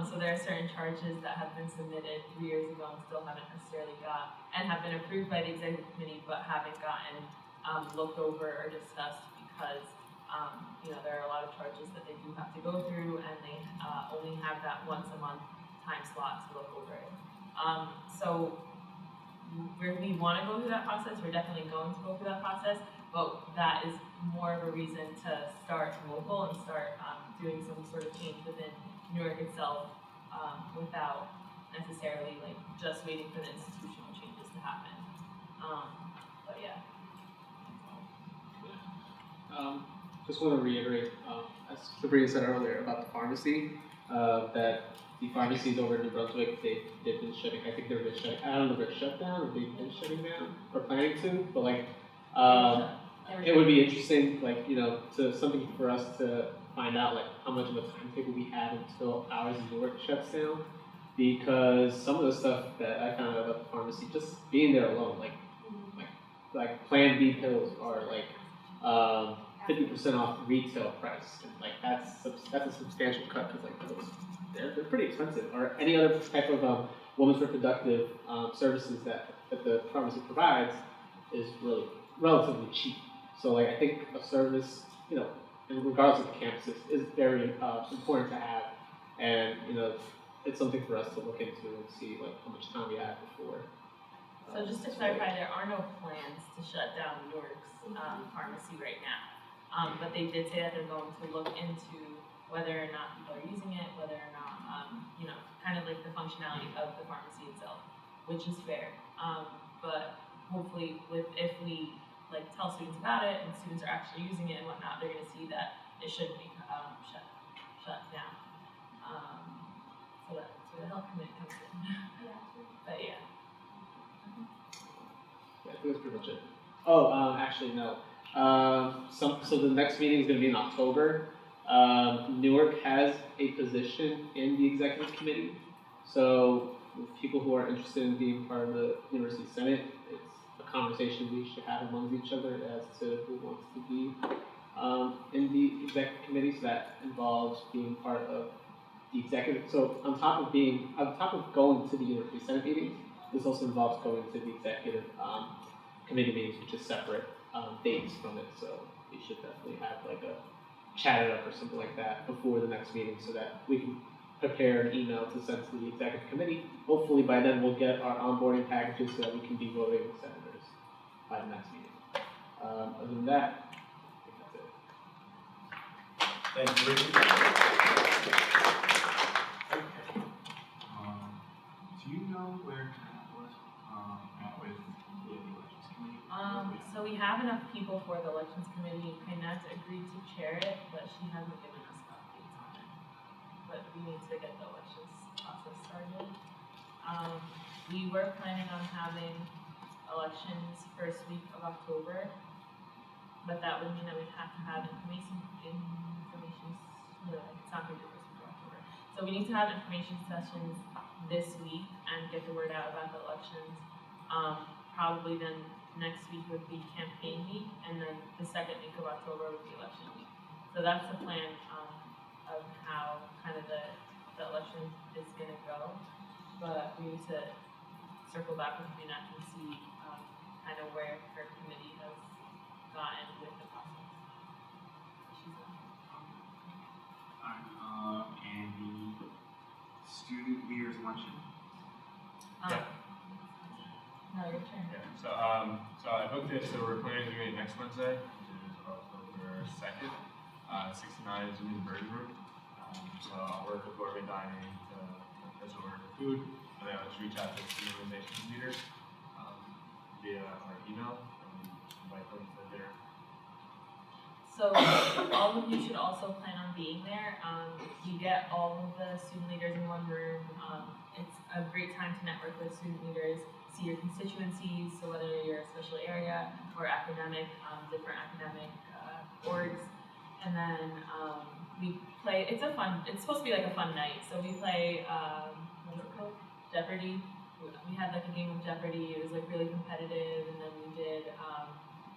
So there are certain charges that have been submitted 3 years ago and still haven't necessarily got, and have been approved by the executive committee but haven't gotten looked over or discussed because there are a lot of charges that they do have to go through, and they only have that once a month time slot to look over it. So we want to go through that process. We're definitely going to go through that process, but that is more of a reason to start local and start doing some sort of change within Newark itself, without necessarily like just waiting for the institutional changes to happen. But yeah. Just want to reiterate, as Sabrina said earlier about the pharmacy, that the pharmacies over in New Brunswick, they've been shutting, I think they've been shutting, I don't know if they're shut down or they've been shutting down or planning to, but like, it would be interesting, like, you know, to something for us to find out, like, how much of a timetable we have until ours in Newark shuts down, because some of the stuff that I found out about the pharmacy, just being there alone, like Plan B pills are like 50% off retail price, and like that's a substantial cut because like those they're pretty expensive. Or any other type of women's reproductive services that the pharmacy provides is really relatively cheap. So like I think a service, you know, regardless of the campuses, is very important to have, and you know, it's something for us to look into and see like how much time we have before. So just to clarify, there are no plans to shut down Newark's pharmacy right now. But they did say that they're going to look into whether or not people are using it, whether or not, you know, kind of like the functionality of the pharmacy itself, which is fair. But hopefully, if we like tell students about it and students are actually using it and whatnot, they're going to see that it shouldn't be shut down. So that's where the health committee comes in. But yeah. Yeah, I think that's pretty much it. Oh, actually no. So the next meeting is going to be in October. Newark has a position in the executive committee. So with people who are interested in being part of the University Senate, it's a conversation we should have amongst each other as to who wants to be in the executive committee. So that involves being part of the executive. So on top of going to the University Senate meetings, this also involves going to the executive committee meetings, which is separate dates from it. So we should definitely have like a chat it up or something like that before the next meeting so that we can prepare an email to send to the executive committee. Hopefully by then we'll get our onboarding packages so that we can be voting with senators by the next meeting. Other than that, I think that's it. Thank you, Ricky. Do you know where Kat was at with the elections committee? So we have enough people for the elections committee. Kynette agreed to chair it, but she hasn't given us updates on it. But we need to get the elections process started. We were planning on having elections first week of October, but that would mean that we'd have to have information. No, it's not going to be the first week of October. So we need to have information sessions this week and get the word out about the elections. Probably then next week would be campaign week, and then the second week of October would be election week. So that's the plan of how kind of the election is going to go. But we need to circle back with Kynette and see kind of where her committee has gotten with the process. Alright, and the student leaders luncheon. No, your turn. Yeah, so I booked it, so we're planning on doing it next Wednesday, which is October 2nd, 69 is in the Bergen room. So I'll work with Gourmet Dining to order food, and then I'll just reach out to the organization leaders via our email and invite them to dinner. So all of you should also plan on being there. You get all of the student leaders in one room. It's a great time to network with student leaders, see your constituencies, so whether you're a special area or academic, different academic orgs. And then we play, it's supposed to be like a fun night. So we play, what's it called? Jeopardy. We had like a game of Jeopardy. It was like really competitive, and then we did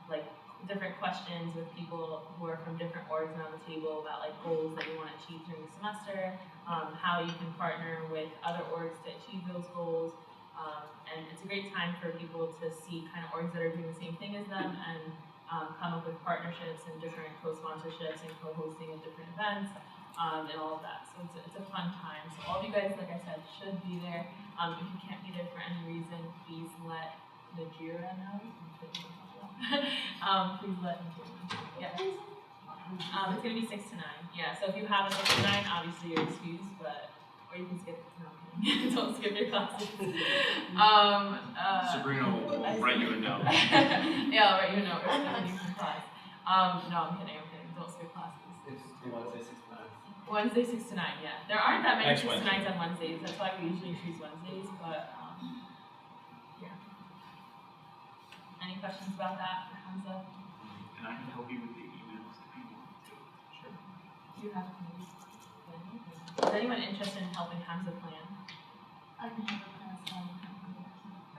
like different questions with people who are from different orgs around the table about like goals that you want to achieve during the semester, how you can partner with other orgs to achieve those goals. And it's a great time for people to see kind of orgs that are doing the same thing as them and come up with partnerships and different co-sponsorships and co-hosting of different events and all of that. So it's a fun time. So all of you guys, like I said, should be there. If you can't be there for any reason, please let Najira know. Please let Najira know. Yeah. It's gonna be 6 to 9. Yeah. So if you have a 6 to 9, obviously you're excused, but or you can skip. No, I'm kidding. Don't skip your classes. Sabrina will write you a note. Yeah, I'll write you a note. Or send you from class. No, I'm kidding. Don't skip classes. It's Wednesday 6 to 9. Wednesday 6 to 9. Yeah. There aren't that many Next 6 to Wednesday. 9s on Wednesdays. That's why we usually choose Wednesdays. But yeah. Any questions about that for Hamza? And I can help you with the emails if you want to. Sure. Do you have a plan? Is anyone interested in helping Hamza plan? I can have a class on.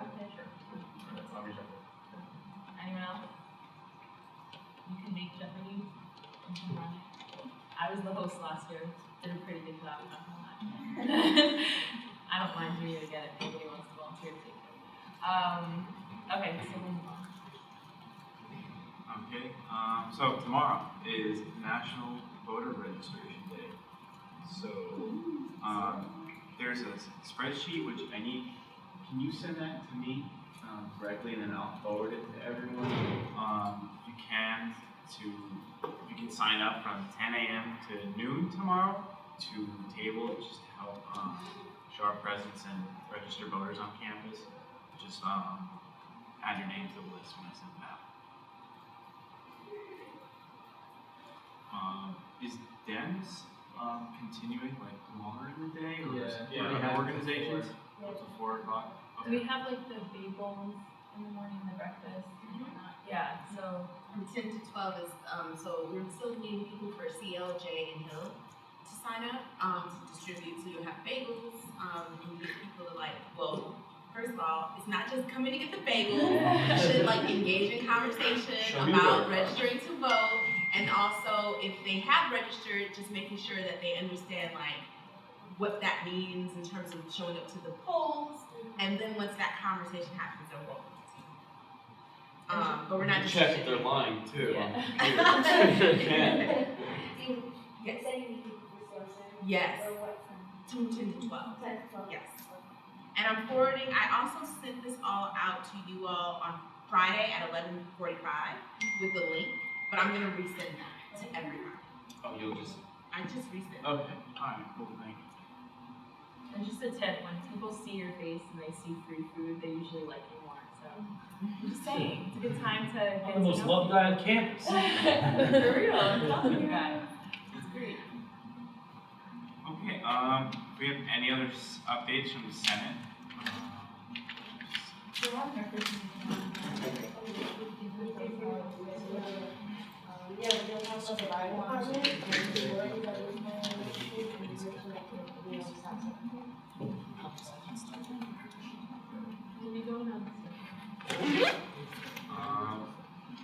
Okay, sure. I'll reach out. Anyone else? You can make Jeopardy. You can run it. I was the host last year. Did a pretty good job, not gonna lie. I don't mind doing it again if anybody wants to volunteer to take it. Okay, so we'll move on. Okay, so tomorrow is National Voter Registration Day. So, there's a spreadsheet which I need. Can you send that to me directly, and then I'll forward it to everyone? If you can sign up from 10 a.m. to noon tomorrow to table it, just to help show our presence and register voters on campus. Just add your name to the list when I send it out. Is DEMS continuing like longer in the day, or is it Yeah, other organizations? Yeah. Up to 4 o'clock? Do we have like the bagels in the morning, the breakfast and whatnot? Yeah, so From 10 to 12 is, so we're still needing people for CL, J, and Hill to sign up, to distribute. So you'll have bagels, and you get people to like, well, first of all, it's not just coming to get the bagels. You should like engage in conversation about registering to vote. And also, if they have registered, just making sure that they understand like what that means in terms of showing up to the polls. And then once that conversation happens, they're welcome to. But we're not just Check if they're lying too. Yeah. Yes. Yes. Or what time? 10 to 12. 10 to 12. Yes. And I'm forwarding, I also sent this all out to you all on Friday at 11:45 with the link, but I'm gonna resend that to everyone. Oh, you'll just. I just resent it. Okay. Alright, cool, thank you. and just a tip, when people see your face and they see free food, they usually like you more. So I'm just saying, it's a good time to get I'm to the most know loved guy on campus. For real, I'm telling you guys. It's great. Okay, do we have any other updates from the Senate? Yeah, we don't have some bylaws.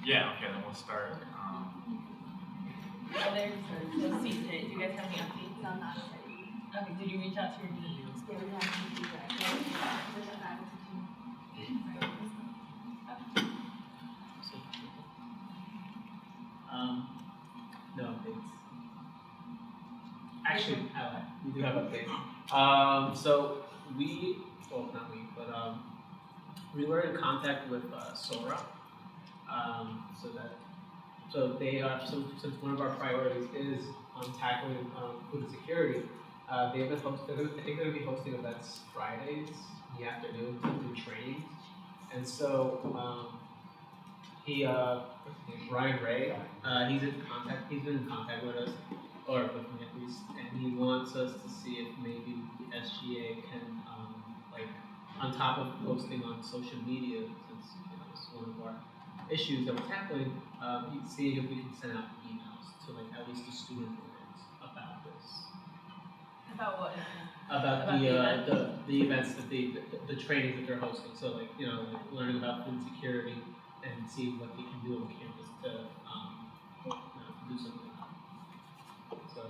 Yeah, okay, then we'll start. Oh, there's so season it. Do you guys have any updates on that? Okay, did you reach out to your dean? No updates. Actually, we do have updates. So not we, but we were in contact with Sora. So they are, since one of our priorities is tackling food insecurity, they've been they're going to be hosting events Fridays in the afternoon to do trainings. And so Ryan Ray, he's been in contact with us, or with me at least, and he wants us to see if maybe the SGA can, on top of posting on social media, since it's one of our issues that we're tackling, see if we can send out emails to at least the student boards about this. About what? About About the events that the trainings that they're hosting. So learning about food security and seeing what they can do on campus to do something about it. So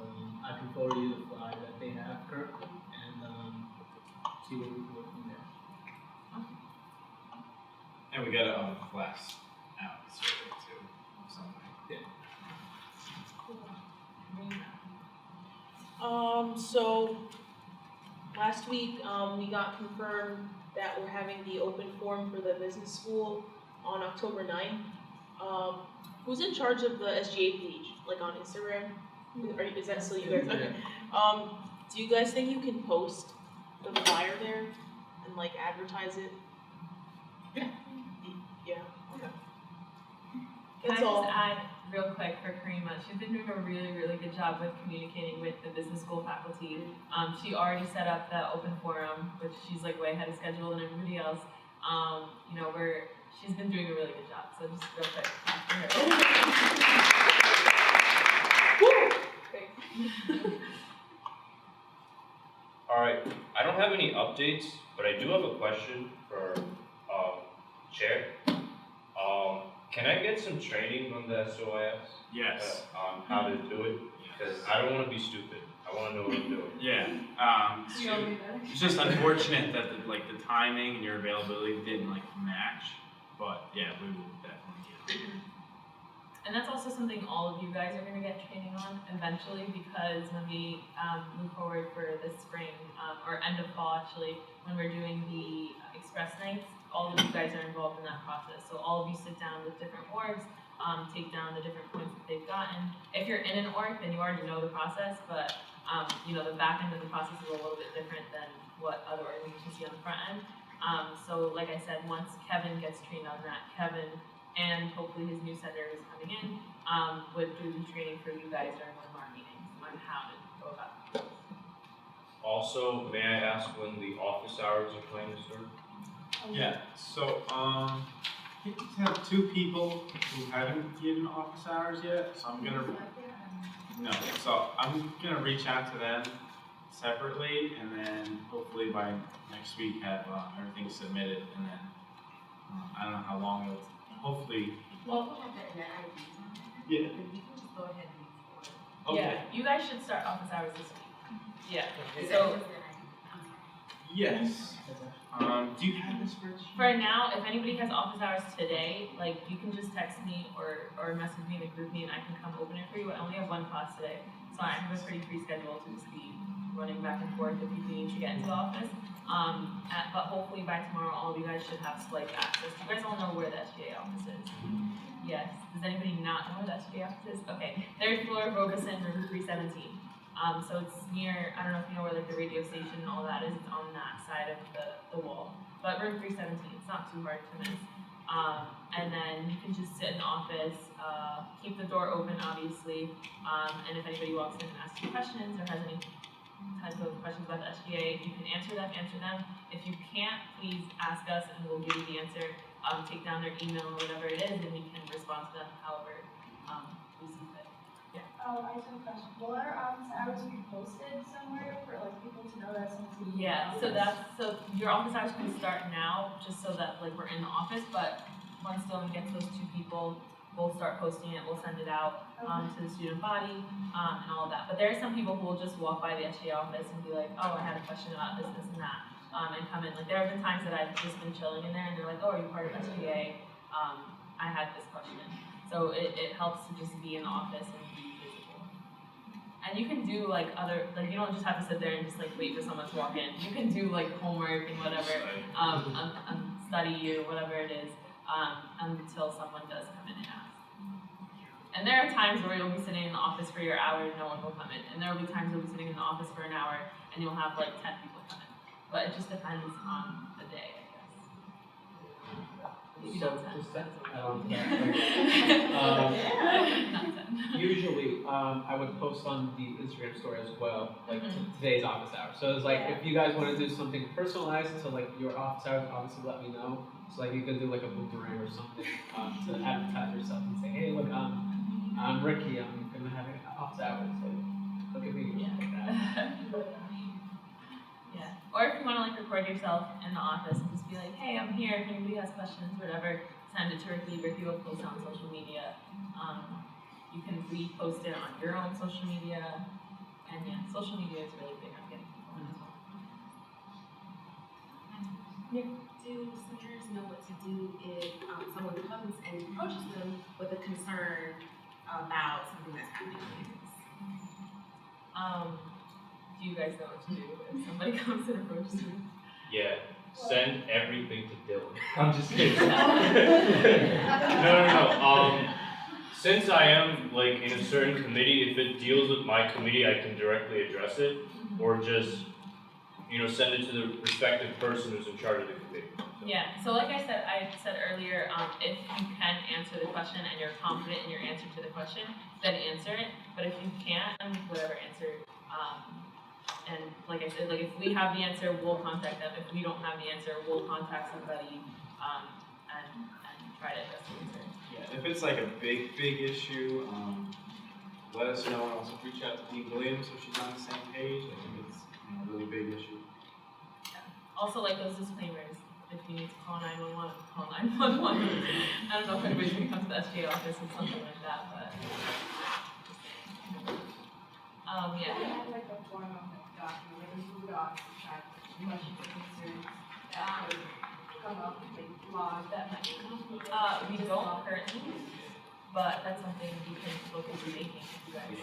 I can forward you the flyer that they have currently and see what we can do from there. And we got a class out survey too, something. So last week, we got confirmed that we're having the open forum for the business school on October 9th. Who's in charge of the SGA page? like on Instagram? Is that still you guys? Okay. Do you guys think you can post the flyer there and like advertise it? Yeah. Yeah. Okay. Can I That's all. just add real quick for Karima? She's been doing a really, really good job with communicating with the business school faculty. She already set up the open forum, which she's like way ahead of schedule than everybody else. You know, she's been doing a really good job. So just real quick, after her. All right, I don't have any updates, but I do have a question for Chair. Can I get some training on the SOIS? Yes. On how to do it? Because I don't want to be stupid. I want to know what I'm doing. Yeah. It's just unfortunate that the timing and your availability didn't match, but yeah, we will definitely get it. And that's also something all of you guys are going to get training on eventually, because when we move forward for this spring, or end of fall actually, when we're doing the express nights, all of you guys are involved in that process. So all of you sit down with different orgs, take down the different points that they've gotten. If you're in an org, then you already know the process, but you know, the back end of the process is a little bit different than what other organizations see on the front end. So like I said, once Kevin gets trained on that, Kevin and hopefully his new senator who's coming in, would do the training for you guys during one of our meetings on how to go about it. Also, may I ask when the office hours are planning to start? Yeah, so, I think we have 2 people who haven't given office hours yet, so I'm gonna reach out to them separately, and then hopefully by next week have everything submitted, and then, I don't know how long it'll, hopefully. Well, we'll have that IDs on there. Yeah. But you can just go ahead and move forward. Okay. Yeah, you guys should start office hours this week. Yeah, Is so that Yes. Do you have this spreadsheet? for now, if anybody has office hours today, you can just text me or message me in a group me and I can come open it for you. I only have 1 class today, so I have a pretty free schedule to just be running back and forth if you need to get into the office. But hopefully by tomorrow, all of you guys should have access. You guys all know where the SGA office is. Yes. Does anybody not know where the SGA office is? Okay. 3rd floor, Robeson, room 317. So it's near, I don't know if you know where the radio station and all that is. It's on that side of the wall. But room 317, it's not too hard to miss. And then you can just sit in the office, keep the door open, obviously. And if anybody walks in and asks you questions or has any type of questions about the SGA, you can answer them. If you can't, please ask us and we'll give you the answer. Take down their email or whatever it is, and we can respond to them however we see fit. Yeah. Oh, I just have a question. Will our office hours be posted somewhere for people to know that someone's gonna be in the Yeah, office? so your office hours can start now, just so that we're in the office, but once Dylan gets those 2 people, we'll start posting it, we'll send it out to the student body, and all of that. But there are some people who will just walk by the SGA office and be like, oh, I had a question about this, and that, and come in. There have been times that I've just been chilling in there and they're like, oh, are you part of SGA? I had this question. So it helps to just be in the office and be visible. And you can do you don't just have to sit there and just wait for someone to walk in. You can do homework and whatever, study you, whatever it is, until someone does come in and ask. And there are times where you'll be sitting in the office for your hour and no one will come in. And there will be times you'll be sitting in the office for an hour and you'll have 10 people come in. But it just depends on the day, I guess. Maybe not 10. Just to add on to that, Not 10. usually, I would post on the Instagram story as well, today's office hours. So it's if you guys want to do something personalized to your office hours, obviously let me know. So you could do a boomerang or something to advertise yourself and say, hey, look, I'm Ricky, I'm gonna have an office hours. Look at me. Yeah. Or if you want to record yourself in the office and just be like, hey, I'm here, if anybody has questions, whatever, send it to Ricky. Ricky will post it on social media. You can repost it on your own social media. And yeah, social media is really big on getting people in as well. Do senators know what to do if someone comes and approaches them with a concern about something that's happening on campus? Do you guys know what to do if somebody comes and approaches you? Yeah, send everything to Dylan. I'm just kidding. No. Since I am like in a certain committee, if it deals with my committee, I can directly address it, or just, send it to the respective person who's in charge of the committee. Yeah, so like I said earlier, if you can answer the question and you're confident in your answer to the question, then answer it. But if you can't, then whatever answer, and like I said, like if we have the answer, we'll contact them. If we don't have the answer, we'll contact somebody, and try to address the answer. Yeah, if it's like a big issue, let us know, and also reach out to Dean Williams so she's on the same page. I think it's a really big issue. Also, like those disclaimers, if you need to call 911, call 911. I don't know if anybody's gonna come to the SGA office or something like that, but. Yeah. I have like a form of document, like a Google Docs, that questions or concerns that would come up, like laws that might come up. We don't currently, but that's something we can look into making if you guys.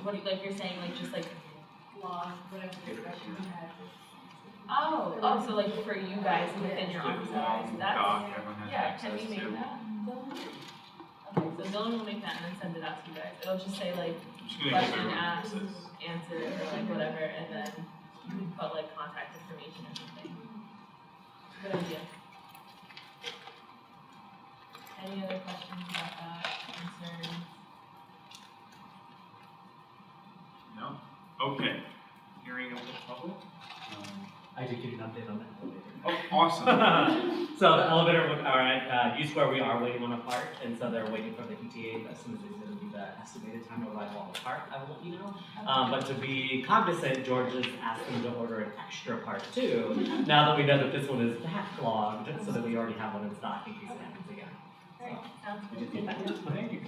What do you, like you're saying, like just like. Laws, whatever discussion we had. Oh, so like for you guys within your office hours, that's, Doc, everyone has yeah, can access we make to. that? Okay, so Dylan will make that and then send it out to you guys. It'll just say like, Just gonna give question everyone asked, access. answer, or like whatever, and then you can put like contact information or something. Good idea. Any other questions about that, concerns? No? Okay. Hearing of the public? I did give you an update on that elevator. Oh, awesome. So the elevator, U Square, we are waiting on a part, and so they're waiting for the ETA. As soon as they send me the estimated time of arrival on the part, I will let you know. But to be cognizant, George has asked them to order an extra part too, now that we know that this one is backlogged, so that we already have one in stock in case it happens again. Alright, sounds We good. just get that. Thank you.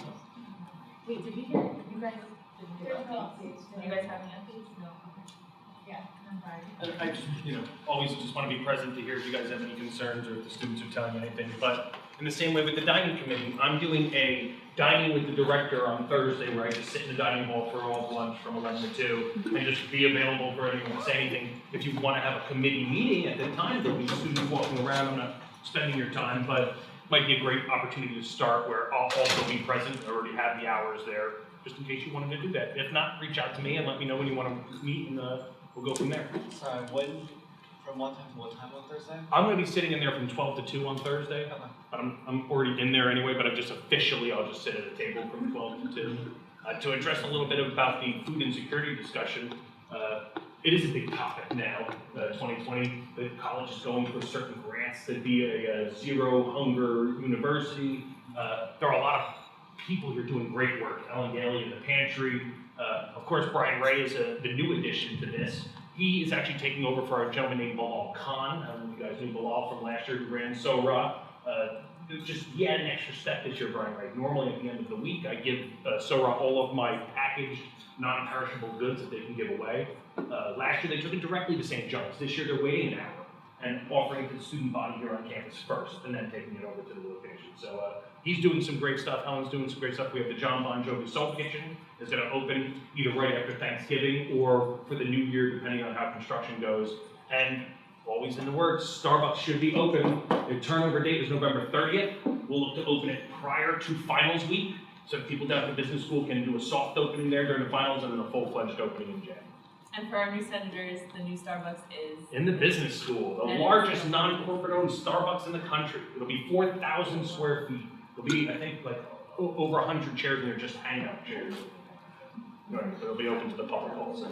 Wait, did you hear, you guys, did you There's no updates? updates. You guys have any updates? No, okay. Yeah, I'm fine. And I just, always just want to be present to hear if you guys have any concerns or if the students are telling you anything. But in the same way with the dining committee, I'm doing a dining with the director on Thursday where I just sit in the dining hall for all of lunch from 11 to 2 and just be available for anyone to say anything. If you want to have a committee meeting at the time, there'll be students walking around. I'm not spending your time, but might be a great opportunity to start where I'll also be present. I already have the hours there, just in case you wanted to do that. If not, reach out to me and let me know when you want to meet, and we'll go from there. Sorry, from what time to what time on Thursday? I'm going to be sitting in there from 12 to 2 on Thursday. Okay. But I'm already in there anyway, but I'll just sit at a table from 12 to 2. To address a little bit about the food insecurity discussion, it is a big topic now. 2020, the college is going for certain grants to be a zero hunger university. There are a lot of people here doing great work. Ellen Daly in the pantry. Of course, Brian Ray is the new addition to this. He is actually taking over for a gentleman named Bilal Khan. I don't know if you guys knew Bilal from last year, who ran SORA. Just yet an extra step this year, Brian Ray. Normally at the end of the week, I give SORA all of my packaged, non-perishable goods that they can give away. Last year, they took it directly to St. John's. This year, they're waiting an hour and offering it to the student body here on campus first, and then taking it over to the location. So he's doing some great stuff. Helen's doing some great stuff. We have the John Bon Jovi Soul Kitchen. It's going to open either right after Thanksgiving or for the new year, depending on how construction goes. And always in the works, Starbucks should be open. The turnover date is November 30th. We'll look to open it prior to finals week, so people down at the business school can do a soft opening there during the finals and then a full-fledged opening in January. And for our new senators, the new Starbucks is. In the business school, the largest non-corporate owned Starbucks in the country. It'll be 4,000 square feet. It'll be, I think, like over 100 chairs in there, just hangout chairs. It'll be open to the public also.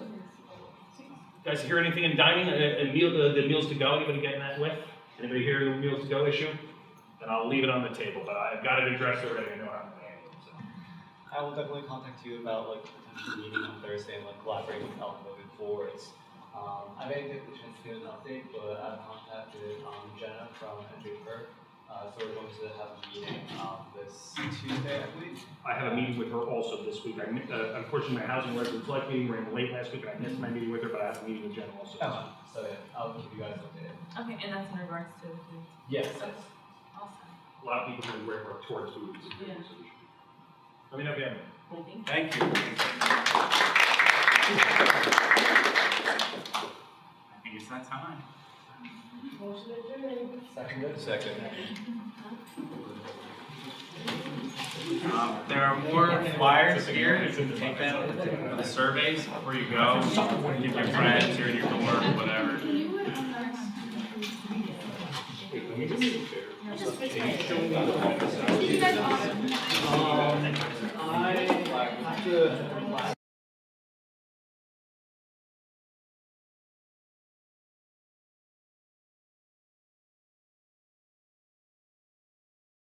Guys, hear anything in dining and the meals to go? Anybody getting that with? Anybody hear the meals to go issue? Then I'll leave it on the table, but I've got it addressed already. I know how to handle it. So. I will definitely contact you about like potential meeting on Thursday and like collaborating with Ellen moving forwards. I may get the chance to get an update, but I've contacted Jenna from Adjournment. So we're going to have a meeting this Tuesday, I believe. I have a meeting with her also this week. Unfortunately, my housing resident select meeting ran late last week, and I missed my meeting with her, but I have a meeting with Jenna also. Okay. So yeah, I'll keep you guys updated. Okay, and that's in regards to the food. Yes. Awesome. A lot of people do great work towards food. Yeah. Let me know if you have any. Thank you. I think it's that time. Motion adjourned. Second. Second. There are more flyers here, you can take them for the surveys before you go, give your friends or your door, whatever. Thank you guys all.